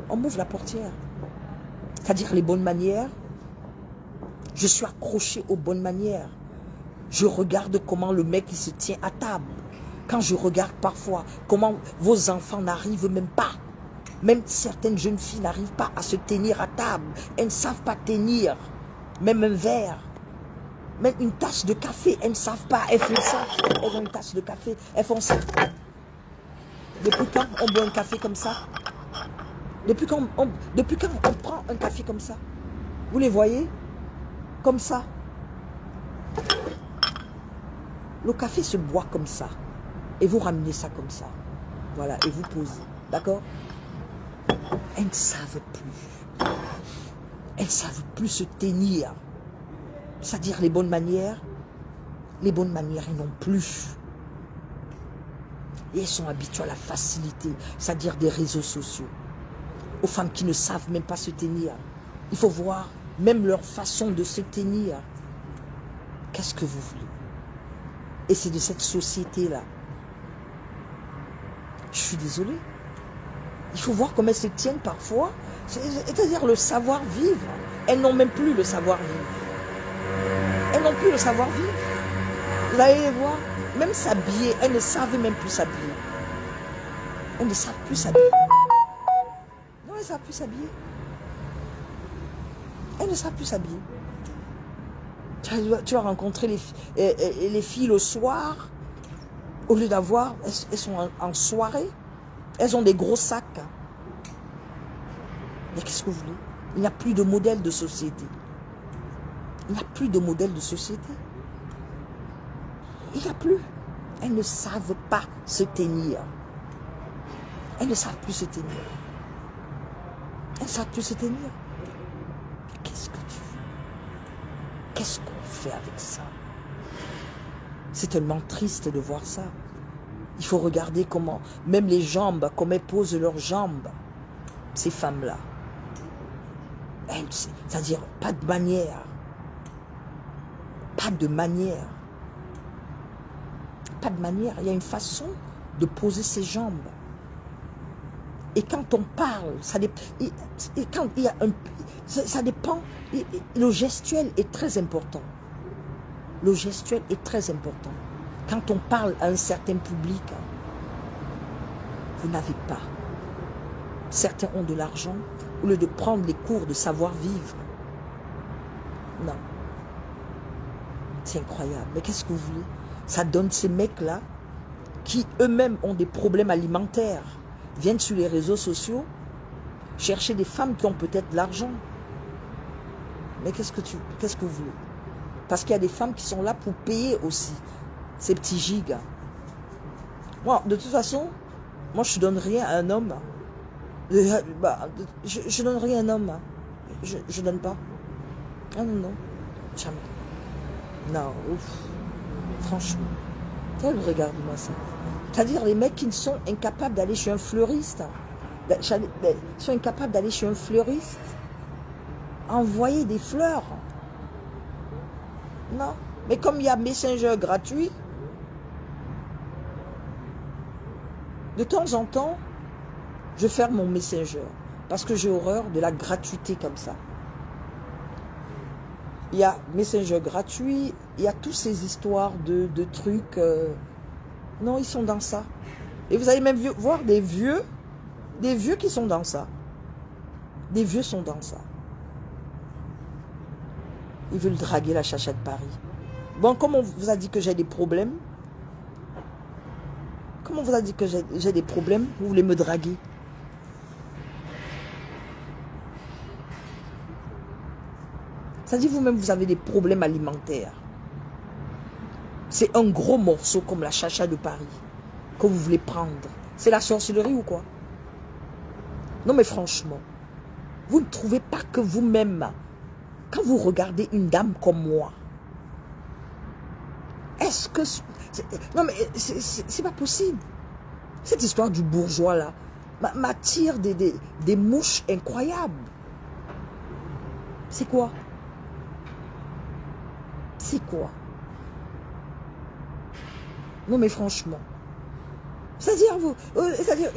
Speaker 1: On m'ouvre la portière. C'est-à-dire les bonnes manières. Je suis accroché aux bonnes manières. Je regarde comment le mec il se tient à table. Quand je regarde parfois comment vos enfants n'arrivent même pas. Même certaines jeunes filles n'arrivent pas à se tenir à table. Elles ne savent pas tenir. Même un verre. Même une tasse de café. Elles ne savent pas. Elles font ça. Elles ont une tasse de café. Elles font ça. Depuis quand on boit un café comme ça? Depuis quand on prend un café comme ça? Vous les voyez? Comme ça. Le café se boit comme ça. Et vous ramenez ça comme ça. Voilà. Et vous posez. D'accord? Elles ne savent plus. Elles ne savent plus se tenir. C'est-à-dire les bonnes manières. Les bonnes manières, elles n'ont plus. Et elles sont habituées à la facilité. C'est-à-dire des réseaux sociaux. Aux femmes qui ne savent même pas se tenir. Il faut voir même leur façon de se tenir. Qu'est-ce que vous voulez? Et c'est de cette société-là. Je suis désolée. Il faut voir comment elles se tiennent parfois. C'est-à-dire le savoir-vivre. Elles n'ont même plus le savoir-vivre. Elles n'ont plus le savoir-vivre. Vous allez les voir. Même s'habiller, elles ne savent même plus s'habiller. Elles ne savent plus s'habiller. Non, elles ne savent plus s'habiller. Elles ne savent plus s'habiller. Tu as rencontré les filles le soir. Au lieu d'avoir, elles sont en soirée. Elles ont des gros sacs. Mais qu'est-ce que vous voulez? Il n'y a plus de modèle de société. Il n'y a plus de modèle de société. Il n'y a plus. Elles ne savent pas se tenir. Elles ne savent plus se tenir. Elles ne savent plus se tenir. Mais qu'est-ce que tu veux? Qu'est-ce qu'on fait avec ça? C'est tellement triste de voir ça. Il faut regarder comment, même les jambes, comment elles posent leurs jambes, ces femmes-là. C'est-à-dire, pas de manière. Pas de manière. Pas de manière. Il y a une façon de poser ses jambes. Et quand on parle, ça dépend. Et quand il y a ça dépend. Le gestuel est très important. Le gestuel est très important. Quand on parle à un certain public, vous n'avez pas. Certains ont de l'argent, au lieu de prendre les cours de savoir-vivre. Non. C'est incroyable. Mais qu'est-ce que vous voulez? Ça donne ces mecs-là, qui eux-mêmes ont des problèmes alimentaires, viennent sur les réseaux sociaux, chercher des femmes qui ont peut-être de l'argent. Mais qu'est-ce que vous voulez? Parce qu'il y a des femmes qui sont là pour payer aussi ces petits gigas. Moi, de toute façon, moi je ne donne rien à un homme. Bah, je donne rien à un homme. Hein. Je donne pas. Ah non, non. Jamais. Non, ouf. Franchement. Regarde-moi ça. C'est-à-dire les mecs qui sont incapables d'aller chez un fleuriste. Ils sont incapables d'aller chez un fleuriste. Envoyer des fleurs. Non. Mais comme il y a Messenger gratuit, de temps en temps, je ferme mon Messenger. Parce que j'ai horreur de la gratuité comme ça. Il y a Messenger gratuit, il y a toutes ces histoires de trucs. Non, ils sont dans ça. Et vous allez même voir des vieux qui sont dans ça. Des vieux sont dans ça. Ils veulent draguer la chacha de Paris. Bon, comme on vous a dit que j'ai des problèmes, comme on vous a dit que j'ai des problèmes, vous voulez me draguer. Ça dit vous-même, vous avez des problèmes alimentaires. C'est un gros morceau comme la chacha de Paris que vous voulez prendre. C'est la sorcellerie ou quoi? Non mais franchement, vous ne trouvez pas que vous-même, quand vous regardez une dame comme moi, est-ce que... Non mais c'est pas possible. Cette histoire du bourgeois là m'attire des mouches incroyables. C'est quoi? C'est quoi? Non mais franchement. C'est-à-dire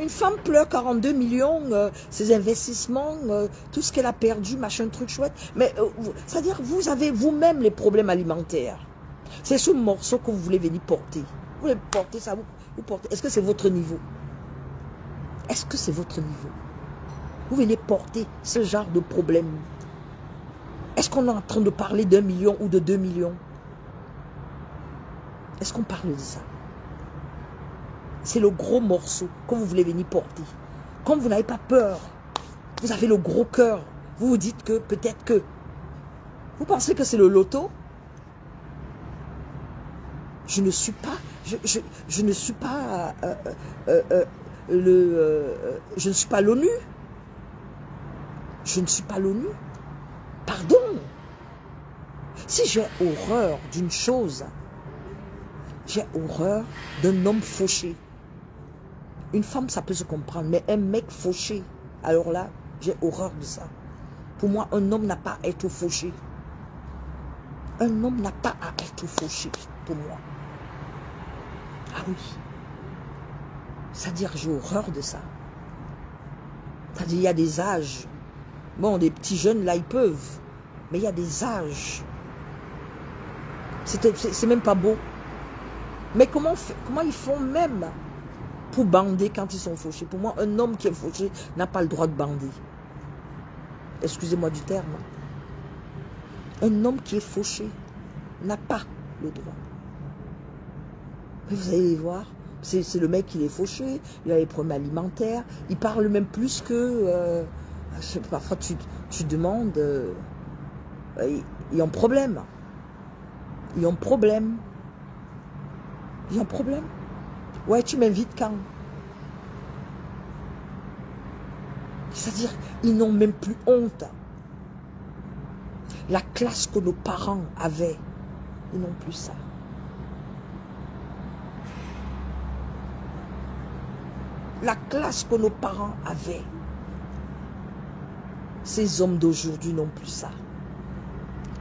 Speaker 1: une femme pleure 42 millions, ses investissements, tout ce qu'elle a perdu, machin truc chouette. Mais c'est-à-dire vous avez vous-même les problèmes alimentaires. C'est ce morceau que vous voulez venir porter. Vous voulez porter ça, vous portez. Est-ce que c'est votre niveau? Est-ce que c'est votre niveau? Vous venez porter ce genre de problème. Est-ce qu'on est en train de parler d'1 million ou de 2 millions? Est-ce qu'on parle de ça? C'est le gros morceau que vous voulez venir porter. Comme vous n'avez pas peur, vous avez le gros cœur. Vous vous dites que peut-être que... Vous pensez que c'est le loto? Je ne suis pas... Je ne suis pas... je ne suis pas l'ONU. Je ne suis pas l'ONU. Pardon. Si j'ai horreur d'une chose, j'ai horreur d'un homme fauché. Une femme, ça peut se comprendre, mais un mec fauché, alors là, j'ai horreur de ça. Pour moi, un homme n'a pas à être fauché. Un homme n'a pas à être fauché, pour moi. Ah oui. C'est-à-dire, j'ai horreur de ça. C'est-à-dire, il y a des âges. Bon, des petits jeunes, là, ils peuvent. Mais il y a des âges. C'est même pas beau. Mais comment ils font même pour bander quand ils sont fauchés? Pour moi, un homme qui est fauché n'a pas le droit de bander. Excusez-moi du terme. Un homme qui est fauché n'a pas le droit. Mais vous allez voir, c'est le mec qui est fauché, il a les problèmes alimentaires, il parle même plus que... parfois tu demandes... ils ont problème. Ils ont problème. Ils ont problème. Ouais, tu m'invites quand? C'est-à-dire, ils n'ont même plus honte. La classe que nos parents avaient, ils n'ont plus ça. La classe que nos parents avaient, ces hommes d'aujourd'hui n'ont plus ça.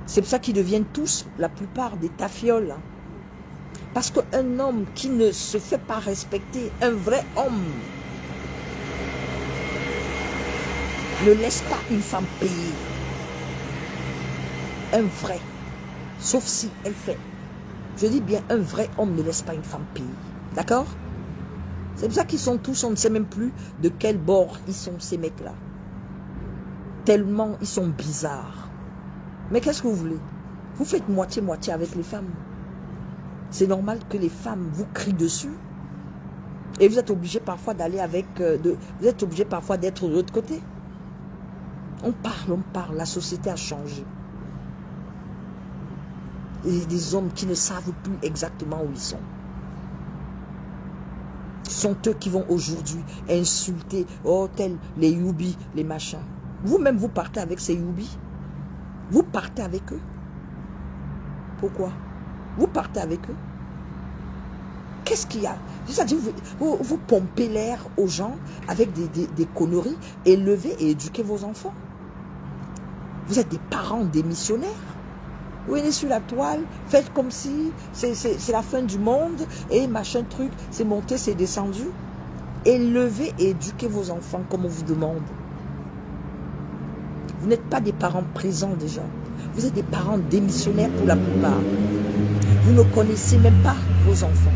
Speaker 1: C'est pour ça qu'ils deviennent tous, la plupart, des tafioles. Hein. Parce qu'un homme qui ne se fait pas respecter, un vrai homme, ne laisse pas une femme payer. Un vrai. Sauf si elle fait. Je dis bien, un vrai homme ne laisse pas une femme payer. D'accord? C'est pour ça qu'ils sont tous, on ne sait même plus de quel bord ils sont, ces mecs-là. Tellement ils sont bizarres. Mais qu'est-ce que vous voulez? Vous faites moitié-moitié avec les femmes. C'est normal que les femmes vous crient dessus. Et vous êtes obligé parfois d'aller avec... vous êtes obligé parfois d'être de l'autre côté. On parle. La société a changé. Il y a des hommes qui ne savent plus exactement où ils sont. sont eux qui vont aujourd'hui insulter, oh, tels les youbis, les machins. Vous-même, vous partez avec ces youbis. Vous partez avec eux. Pourquoi? Vous partez avec eux. Qu'est-ce qu'il y a? C'est-à-dire, vous pompez l'air aux gens avec des conneries, élevez et éduquez vos enfants. Vous êtes des parents démissionnaires. Vous venez sur la toile, faites comme si c'est la fin du monde et machin truc, c'est monté, c'est descendu. Élevez et éduquez vos enfants comme on vous demande. Vous n'êtes pas des parents présents déjà. Vous êtes des parents démissionnaires pour la plupart. Vous ne connaissez même pas vos enfants.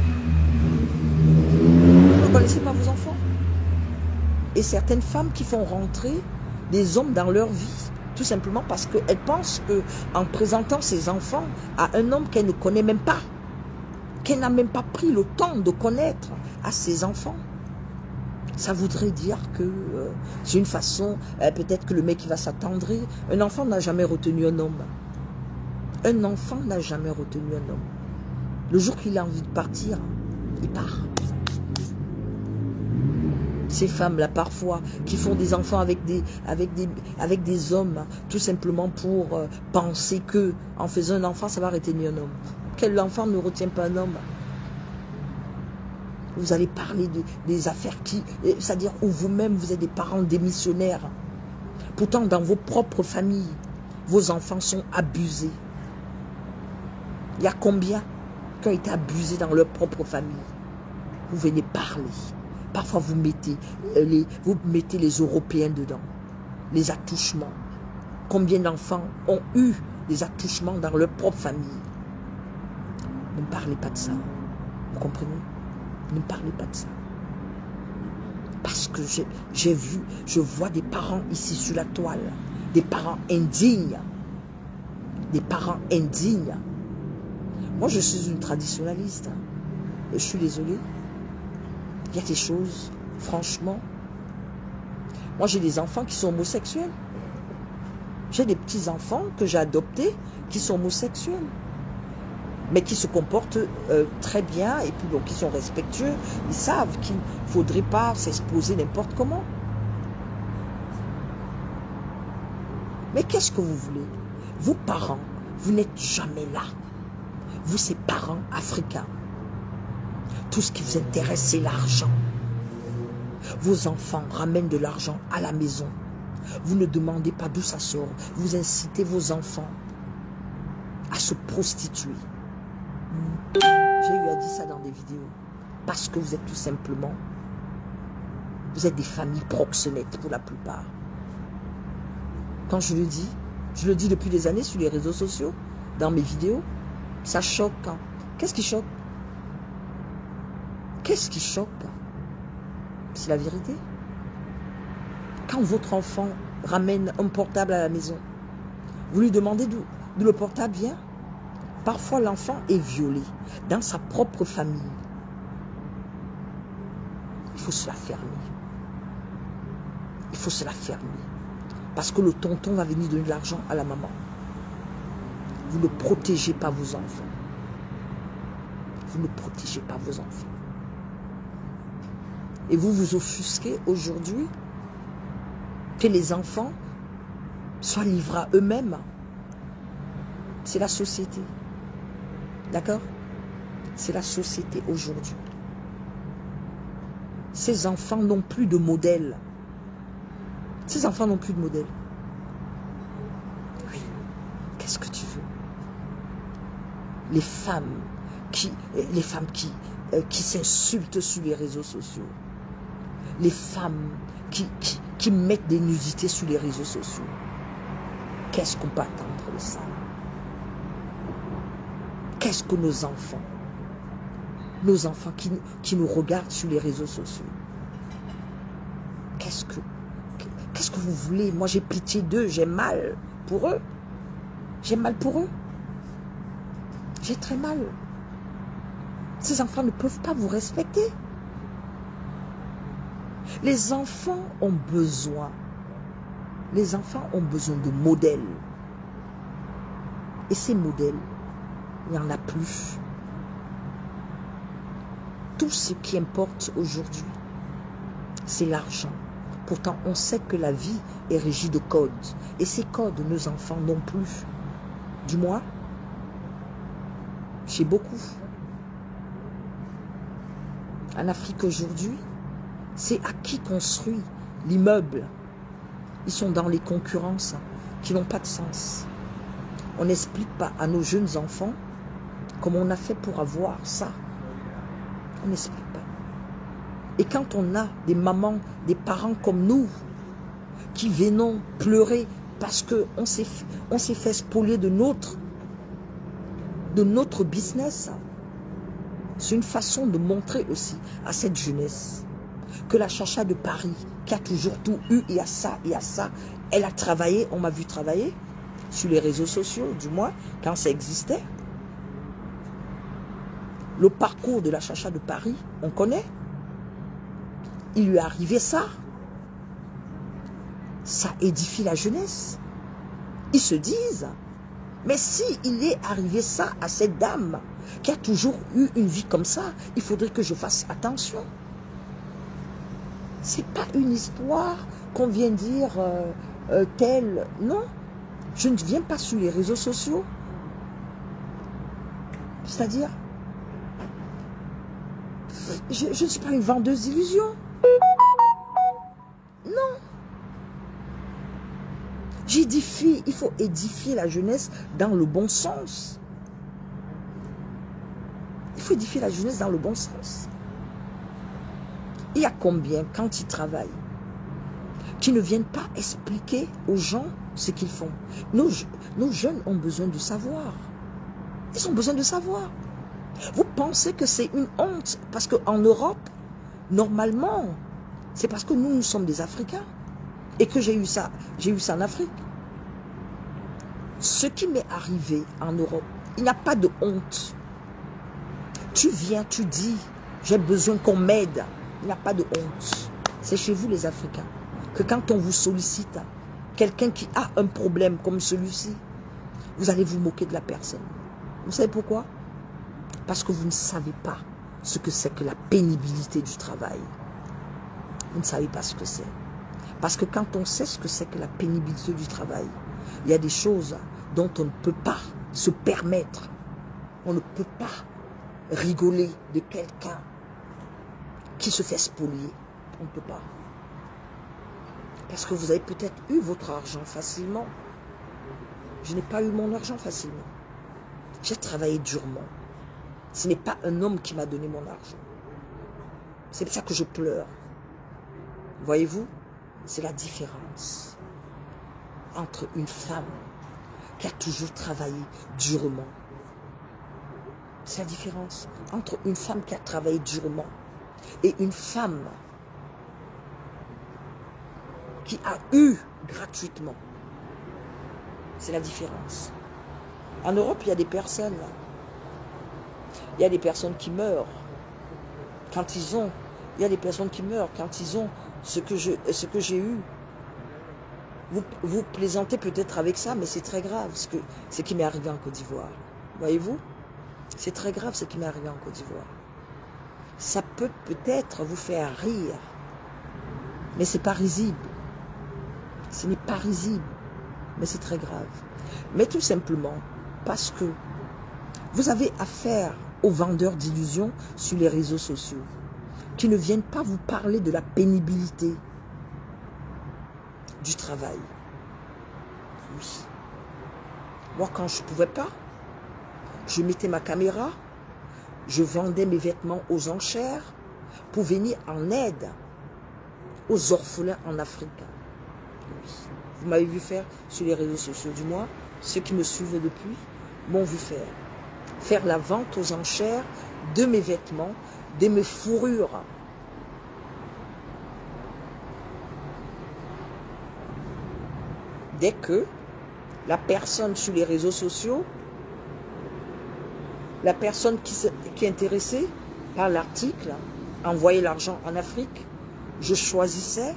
Speaker 1: Vous ne connaissez pas vos enfants. Et certaines femmes qui font rentrer des hommes dans leur vie, tout simplement parce qu'elles pensent qu'en présentant ses enfants à un homme qu'elle ne connaît même pas, qu'elle n'a même pas pris le temps de connaître à ses enfants, ça voudrait dire que c'est une façon, peut-être que le mec il va s'attendrir. Un enfant n'a jamais retenu un homme. Un enfant n'a jamais retenu un homme. Le jour qu'il a envie de partir, il part. Ces femmes-là, parfois, qui font des enfants avec des hommes, tout simplement pour penser que en faisant un enfant, ça va retenir un homme. Quel enfant ne retient pas un homme? Vous allez parler des affaires c'est-à-dire où vous-même, vous êtes des parents démissionnaires. Pourtant, dans vos propres familles, vos enfants sont abusés. Il y a combien qui ont été abusés dans leur propre famille? Vous venez parler. Parfois, vous mettez les Européens dedans, les attouchements. Combien d'enfants ont eu des attouchements dans leur propre famille? Ne me parlez pas de ça. Vous comprenez? Ne me parlez pas de ça. Parce que je vois des parents ici sur la toile, des parents indignes. Des parents indignes. Moi, je suis une traditionnaliste. Et je suis désolée. Il y a des choses, franchement. Moi, j'ai des enfants qui sont homosexuels. J'ai des petits-enfants que j'ai adoptés qui sont homosexuels. Mais qui se comportent très bien et puis donc qui sont respectueux. Ils savent qu'il ne faudrait pas s'exposer n'importe comment. Mais qu'est-ce que vous voulez? Vous, parents, vous n'êtes jamais là. Vous, ces parents africains. Tout ce qui vous intéresse, c'est l'argent. Vos enfants ramènent de l'argent à la maison. Vous ne demandez pas d'où ça sort. Vous incitez vos enfants à se prostituer. J'ai eu à dire ça dans des vidéos. Parce que vous êtes tout simplement, vous êtes des familles proxénètes pour la plupart. Quand je le dis depuis des années sur les réseaux sociaux, dans mes vidéos, ça choque. Qu'est-ce qui choque? Qu'est-ce qui choque? C'est la vérité. Quand votre enfant ramène un portable à la maison, vous lui demandez d'où le portable vient. Parfois, l'enfant est violé dans sa propre famille. Il faut se la fermer. Il faut se la fermer. Parce que le tonton va venir donner de l'argent à la maman. Vous ne protégez pas vos enfants. Vous ne protégez pas vos enfants. Et vous vous offusquez aujourd'hui que les enfants soient livrés à eux-mêmes. C'est la société. D'accord? C'est la société aujourd'hui. Ces enfants n'ont plus de modèle. Ces enfants n'ont plus de modèle. Oui. Qu'est-ce que tu veux? Les femmes qui s'insultent sur les réseaux sociaux. Les femmes qui mettent des nudités sur les réseaux sociaux. Qu'est-ce qu'on peut attendre de ça? Qu'est-ce que nos enfants qui nous regardent sur les réseaux sociaux, qu'est-ce que vous voulez? Moi, j'ai pitié d'eux, j'ai mal pour eux. J'ai mal pour eux. J'ai très mal. Ces enfants ne peuvent pas vous respecter. Les enfants ont besoin. Les enfants ont besoin de modèles. Et ces modèles, il n'y en a plus. Tout ce qui importe aujourd'hui, c'est l'argent. Pourtant, on sait que la vie est régie de codes. Et ces codes, nos enfants non plus. Du moins, chez beaucoup. En Afrique aujourd'hui, c'est à qui construit l'immeuble. Ils sont dans les concurrences qui n'ont pas de sens. On n'explique pas à nos jeunes enfants comment on a fait pour avoir ça. On n'explique pas. Et quand on a des mamans, des parents comme nous, qui venons pleurer parce qu'on s'est fait spolier de notre business, c'est une façon de montrer aussi à cette jeunesse que la chacha de Paris, qui a toujours tout eu, il y a ça, elle a travaillé, on m'a vu travailler sur les réseaux sociaux, du moins, quand ça existait. Le parcours de la chacha de Paris, on connaît. Il lui est arrivé ça. Ça édifie la jeunesse. Ils se disent, mais si il est arrivé ça à cette dame qui a toujours eu une vie comme ça, il faudrait que je fasse attention. C'est pas une histoire qu'on vient dire telle. Non, je ne viens pas sur les réseaux sociaux. C'est-à-dire, je ne suis pas une vendeuse d'illusions. Non. J'édifie, il faut édifier la jeunesse dans le bon sens. Il faut édifier la jeunesse dans le bon sens. Il y a combien, quand ils travaillent, qui ne viennent pas expliquer aux gens ce qu'ils font. Nos jeunes ont besoin de savoir. Ils ont besoin de savoir. Vous pensez que c'est une honte parce qu'en Europe, normalement, c'est parce que nous sommes des Africains et que j'ai eu ça en Afrique. Ce qui m'est arrivé en Europe, il n'y a pas de honte. Tu viens, tu dis, j'ai besoin qu'on m'aide. Il n'y a pas de honte. C'est chez vous les Africains que quand on vous sollicite, quelqu'un qui a un problème comme celui-ci, vous allez vous moquer de la personne. Vous savez pourquoi? Parce que vous ne savez pas ce que c'est que la pénibilité du travail. Vous ne savez pas ce que c'est. Parce que quand on sait ce que c'est que la pénibilité du travail, il y a des choses dont on ne peut pas se permettre. On ne peut pas rigoler de quelqu'un qui se fait spolier. On ne peut pas. Parce que vous avez peut-être eu votre argent facilement. Je n'ai pas eu mon argent facilement. J'ai travaillé durement. Ce n'est pas un homme qui m'a donné mon argent. C'est pour ça que je pleure. Voyez-vous, c'est la différence entre une femme qui a toujours travaillé durement. C'est la différence entre une femme qui a travaillé durement et une femme qui a eu gratuitement. C'est la différence. En Europe, il y a des personnes, qui meurent quand ils ont, il y a des personnes qui meurent quand ils ont ce que j'ai eu. Vous plaisantez peut-être avec ça, mais c'est très grave ce qui m'est arrivé en Côte d'Ivoire. Voyez-vous? C'est très grave ce qui m'est arrivé en Côte d'Ivoire. Ça peut peut-être vous faire rire, mais ce n'est pas risible. Ce n'est pas risible, mais c'est très grave. Mais tout simplement parce que vous avez affaire aux vendeurs d'illusions sur les réseaux sociaux qui ne viennent pas vous parler de la pénibilité du travail. Oui. Moi, quand je ne pouvais pas, je mettais ma caméra, je vendais mes vêtements aux enchères pour venir en aide aux orphelins en Afrique. Oui. Vous m'avez vu faire sur les réseaux sociaux, du moins, ceux qui me suivent depuis m'ont vu faire. Faire la vente aux enchères de mes vêtements, de mes fourrures. Dès que la personne sur les réseaux sociaux, la personne qui est intéressée par l'article, envoyait l'argent en Afrique, je choisissais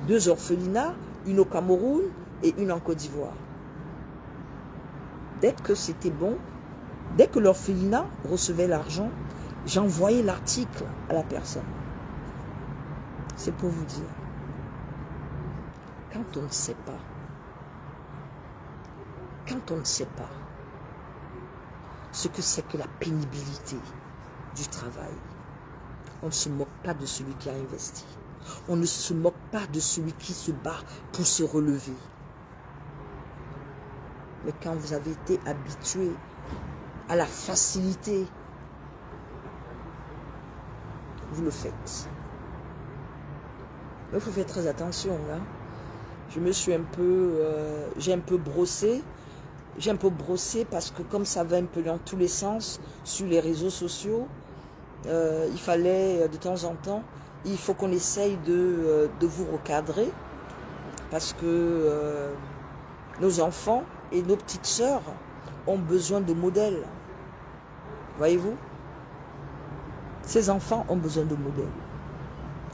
Speaker 1: 2 orphelinats, une au Cameroun et une en Côte d'Ivoire. Dès que c'était bon, dès que l'orphelinat recevait l'argent, J'ai envoyé l'article à la personne. C'est pour vous dire. Quand on ne sait pas, ce que c'est que la pénibilité du travail, on ne se moque pas de celui qui a investi. On ne se moque pas de celui qui se bat pour se relever. Mais quand vous avez été habitué à la facilité, vous le faites. Mais il faut faire très attention. Hein. Je me suis j'ai un peu brossé. J'ai un peu brossé parce que comme ça va un peu dans tous les sens sur les réseaux sociaux, il fallait de temps en temps, il faut qu'on essaye de vous recadrer parce que nos enfants et nos petites sœurs ont besoin de modèles. Voyez-vous? Ces enfants ont besoin de modèles.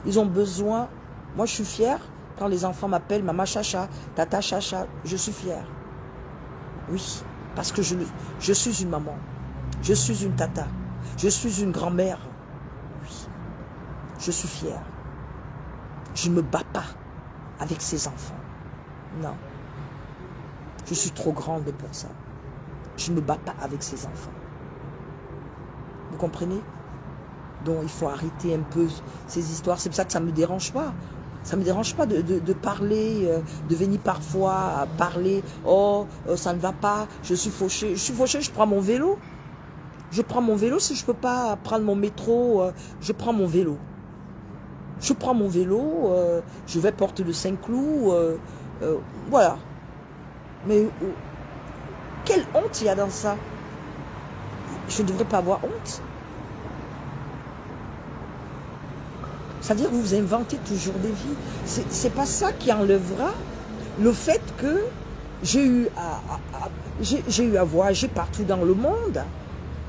Speaker 1: Ils ont besoin... Moi, je suis fière quand les enfants m'appellent Maman Chacha, Tata Chacha. Je suis fière. Oui, parce que je suis une maman. Je suis une tata. Je suis une grand-mère. Oui, je suis fière. Je ne me bats pas avec ces enfants. Non. Je suis trop grande pour ça. Je ne me bats pas avec ces enfants. Vous comprenez? Donc il faut arrêter un peu ces histoires. C'est pour ça que ça ne me dérange pas. Ça ne me dérange pas de parler, de venir parfois parler. Oh, ça ne va pas, je suis fauchée. Je suis fauchée, je prends mon vélo. Je prends mon vélo. Si je ne peux pas prendre mon métro, je prends mon vélo. Je prends mon vélo, je vais porte de Saint-Cloud. Voilà. Mais quelle honte il y a dans ça? Je ne devrais pas avoir honte. C'est-à-dire que vous inventez toujours des vies. C'est pas ça qui enlèvera le fait que j'ai eu à voyager partout dans le monde.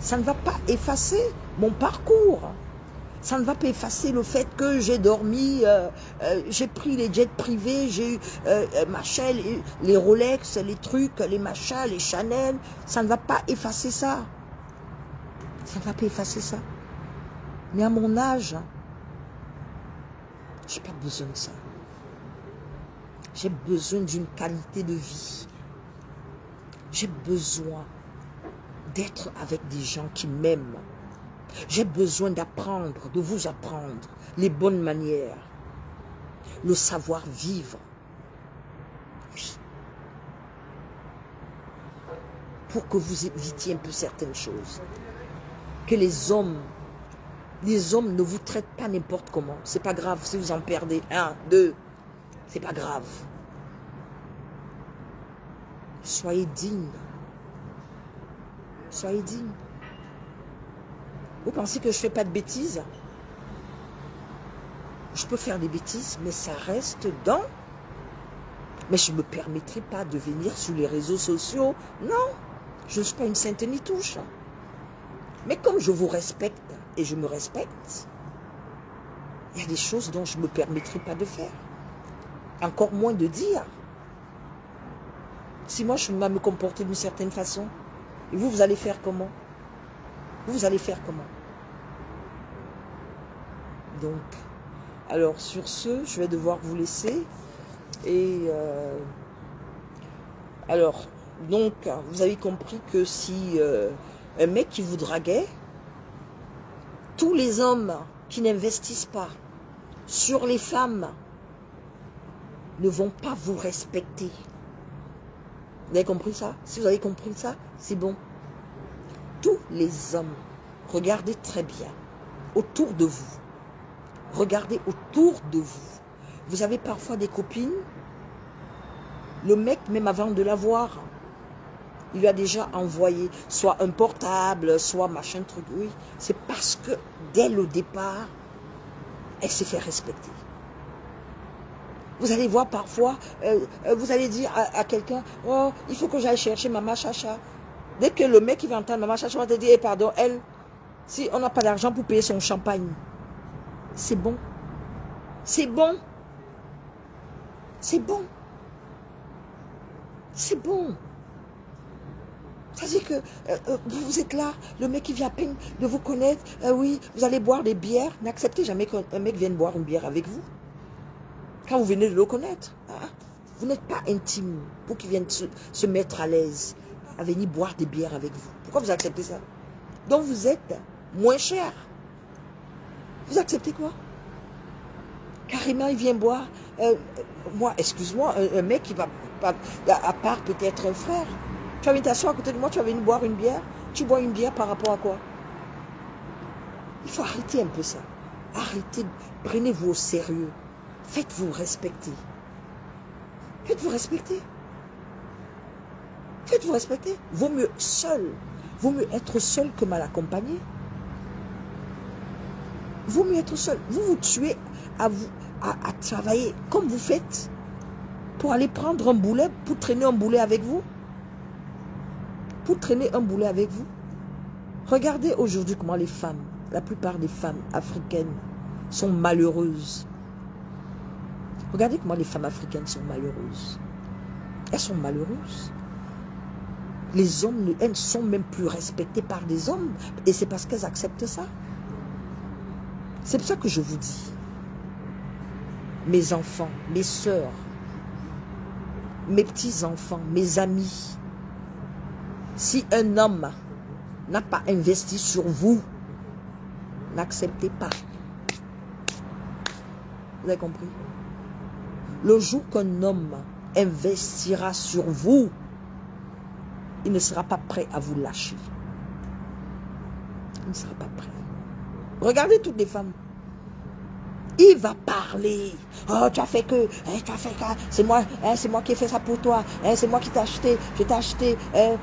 Speaker 1: Ça ne va pas effacer mon parcours. Ça ne va pas effacer le fait que j'ai dormi, j'ai pris les jets privés, j'ai eu machin, les Rolex, les trucs, les machins, les Chanel. Ça ne va pas effacer ça. Ça ne va pas effacer ça. Mais à mon âge, j'ai pas besoin de ça. J'ai besoin d'une qualité de vie. J'ai besoin d'être avec des gens qui m'aiment. J'ai besoin d'apprendre, de vous apprendre les bonnes manières, le savoir-vivre. Oui. Pour que vous évitiez un peu certaines choses. Que les hommes ne vous traitent pas n'importe comment. C'est pas grave si vous en perdez 1, 2. C'est pas grave. Soyez digne. Soyez digne. Vous pensez que je ne fais pas de bêtises? Je peux faire des bêtises, mais ça reste dans... Mais je ne me permettrai pas de venir sur les réseaux sociaux. Non, je ne suis pas une sainte ni touche. Mais comme je vous respecte et je me respecte, il y a des choses dont je ne me permettrai pas de faire. Encore moins de dire. Si moi je vais me comporter d'une certaine façon, et vous allez faire comment? Vous allez faire comment? Donc, alors sur ce, je vais devoir vous laisser. Et alors, donc, vous avez compris que si un mec qui vous draguait, tous les hommes qui n'investissent pas sur les femmes ne vont pas vous respecter. Vous avez compris ça? Si vous avez compris ça, c'est bon. Tous les hommes, regardez très bien autour de vous. Regardez autour de vous. Vous avez parfois des copines, le mec, même avant de la voir, il lui a déjà envoyé soit un portable, soit machin truc. Oui, c'est parce que dès le départ, elle s'est fait respecter. Vous allez voir parfois, vous allez dire à quelqu'un, oh, il faut que j'aille chercher Maman Chacha. Dès que le mec il va entendre Maman Chacha, on va te dire, pardon, elle, si on n'a pas d'argent pour payer son champagne, c'est bon. C'est bon. C'est bon. C'est bon. C'est-à-dire que vous êtes là, le mec qui vient à peine de vous connaître, oui, vous allez boire des bières. N'acceptez jamais qu'un mec vienne boire une bière avec vous. Quand vous venez de le connaître. Hein? Vous n'êtes pas intime pour qu'il vienne se mettre à l'aise à venir boire des bières avec vous. Pourquoi vous acceptez ça? Donc vous êtes moins cher. Vous acceptez quoi? Carrément, il vient boire. Moi, excuse-moi, un mec qui va, à part peut-être un frère. Tu vas venir t'asseoir à côté de moi, tu vas venir boire une bière. Tu bois une bière par rapport à quoi? Il faut arrêter un peu ça. Arrêtez, prenez-vous au sérieux. Faites-vous respecter. Faites-vous respecter. Faites-vous respecter. Vaut mieux seul. Vaut mieux être seul que mal accompagné. Vaut mieux être seul. Vous vous tuez à travailler comme vous faites pour aller prendre un boulet, pour traîner un boulet avec vous. Pour traîner un boulet avec vous. Regardez aujourd'hui comment les femmes, la plupart des femmes africaines sont malheureuses. Regardez comment les femmes africaines sont malheureuses. Elles sont malheureuses. Les hommes, elles ne sont même plus respectées par des hommes. Et c'est parce qu'elles acceptent ça. C'est pour ça que je vous dis, mes enfants, mes sœurs, mes petits-enfants, mes amis, si un homme n'a pas investi sur vous, n'acceptez pas. Vous avez compris? Le jour qu'un homme investira sur vous, il ne sera pas prêt à vous lâcher. Il ne sera pas prêt. Regardez toutes les femmes. Il va parler. Oh, tu as fait que, c'est moi qui ai fait ça pour toi. C'est moi qui t'ai acheté. Je t'ai acheté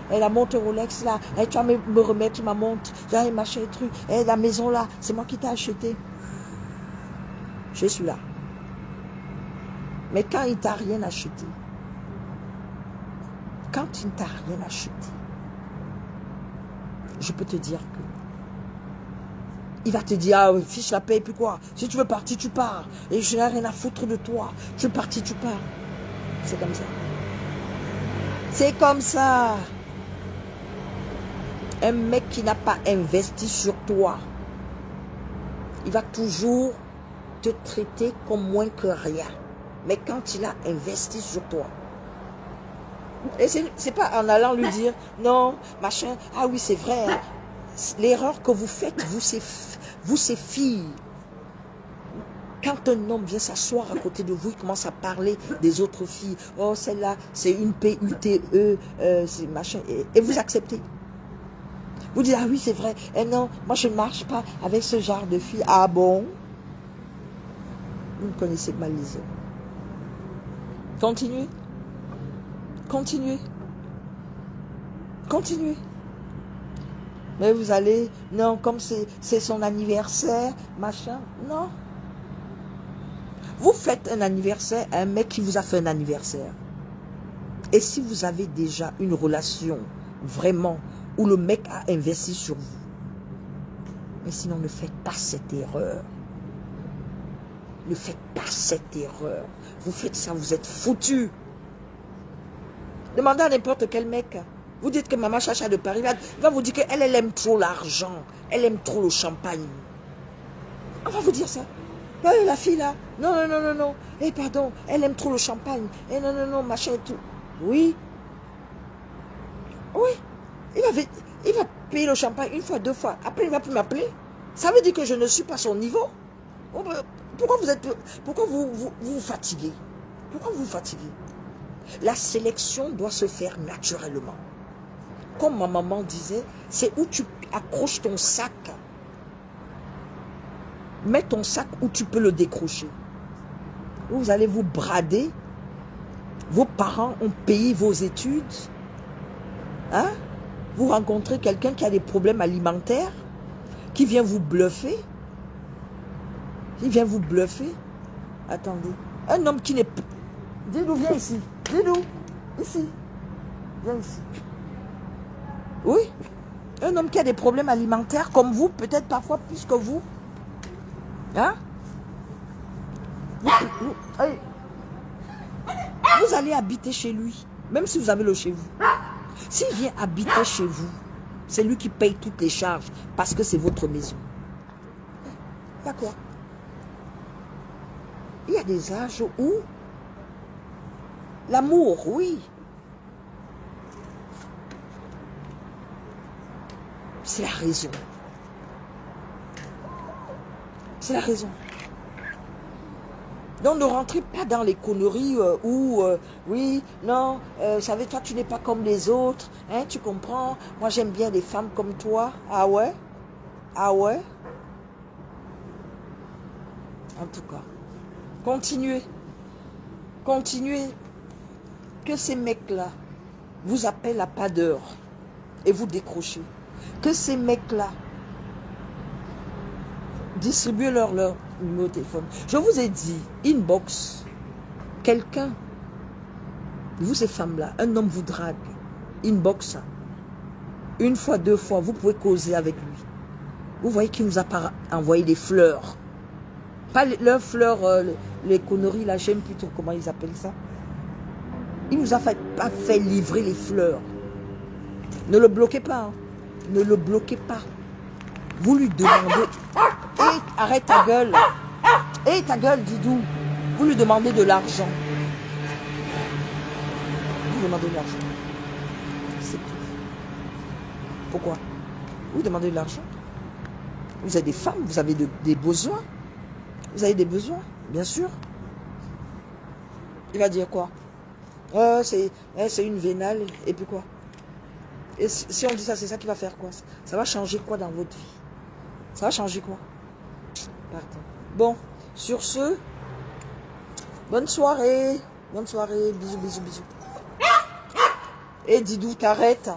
Speaker 1: la montre Rolex là. Tu vas me remettre ma montre. Machin et truc. La maison là, c'est moi qui t'ai acheté. Je suis là. Mais quand il t'a rien acheté, quand il ne t'a rien acheté, je peux te dire que il va te dire, ah, fiche la paix, et puis quoi? Si tu veux partir, tu pars. Et je n'ai rien à foutre de toi. Tu veux partir, tu pars. C'est comme ça. C'est comme ça. Un mec qui n'a pas investi sur toi, il va toujours te traiter comme moins que rien. Mais quand il a investi sur toi, et c'est pas en allant lui dire, non, machin, ah oui, c'est vrai. Hein. L'erreur que vous faites, vous ces filles, quand un homme vient s'asseoir à côté de vous, il commence à parler des autres filles. Oh, celle-là, c'est une PUTE, c'est machin. Et vous acceptez. Vous dites, ah oui, c'est vrai. Et non, moi, je ne marche pas avec ce genre de filles. Ah bon? Vous me connaissez mal les hommes. Continuez. Continuez. Continuez. Mais vous allez, non, comme c'est son anniversaire, machin, non. Vous faites un anniversaire à un mec qui vous a fait un anniversaire. Et si vous avez déjà une relation, vraiment, où le mec a investi sur vous, mais sinon ne faites pas cette erreur. Ne faites pas cette erreur. Vous faites ça, vous êtes foutus. Demandez à n'importe quel mec. Vous dites que maman Chacha de Paris va vous dire qu'elle aime trop l'argent. Elle aime trop le champagne. On va vous dire ça. La fille là. Non, non, non, non, non. Eh pardon, elle aime trop le champagne. Eh non, non, non, machin et tout. Oui. Oui. Il va payer le champagne une fois, deux fois. Après, il ne va plus m'appeler. Ça veut dire que je ne suis pas son niveau. Pourquoi vous fatiguez? Pourquoi vous fatiguez? La sélection doit se faire naturellement. Comme ma maman disait, c'est où tu accroches ton sac. Mets ton sac où tu peux le décrocher. Vous allez vous brader. Vos parents ont payé vos études. Hein? Vous rencontrez quelqu'un qui a des problèmes alimentaires, qui vient vous bluffer. Il vient vous bluffer. Attendez. Un homme qui n'est pas... Dis-nous, viens ici. Dis-nous. Ici. Viens ici. Oui. Un homme qui a des problèmes alimentaires, comme vous, peut-être parfois plus que vous. Hein? Vous allez habiter chez lui. Même si vous avez le chez vous. S'il vient habiter chez vous, c'est lui qui paye toutes les charges parce que c'est votre maison. Il y a quoi? Il y a des âges où l'amour, oui. C'est la raison. C'est la raison. Donc ne rentrez pas dans les conneries où, oui, non, savez, toi tu n'es pas comme les autres, hein, tu comprends? Moi j'aime bien des femmes comme toi. Ah ouais? Ah ouais? En tout cas, continuez. Continuez. Que ces mecs-là vous appellent à pas d'heure et vous décrochez. Que ces mecs-là distribuez leur numéro de téléphone. Je vous ai dit, inbox, quelqu'un, vous ces femmes-là, un homme vous drague, inbox, une fois, deux fois, vous pouvez causer avec lui. Vous voyez qu'il nous a pas envoyé des fleurs. Pas leurs fleurs, les conneries, là, j'aime plutôt comment ils appellent ça. Il nous a pas fait livrer les fleurs. Ne le bloquez pas. Hein. Ne le bloquez pas. Vous lui demandez... Hé, arrête ta gueule. Hé, ta gueule, Didou. Vous lui demandez de l'argent. Vous lui demandez de l'argent. C'est tout. Pourquoi? Vous demandez de l'argent. Vous avez des femmes, vous avez des besoins. Vous avez des besoins, bien sûr. Il va dire quoi? C'est une vénale, et puis quoi? Et si on dit ça, c'est ça qui va faire quoi? Ça va changer quoi dans votre vie? Ça va changer quoi? Pardon. Bon, sur ce, bonne soirée. Bonne soirée, bisous, bisous, bisous. Et Didou, t'arrêtes.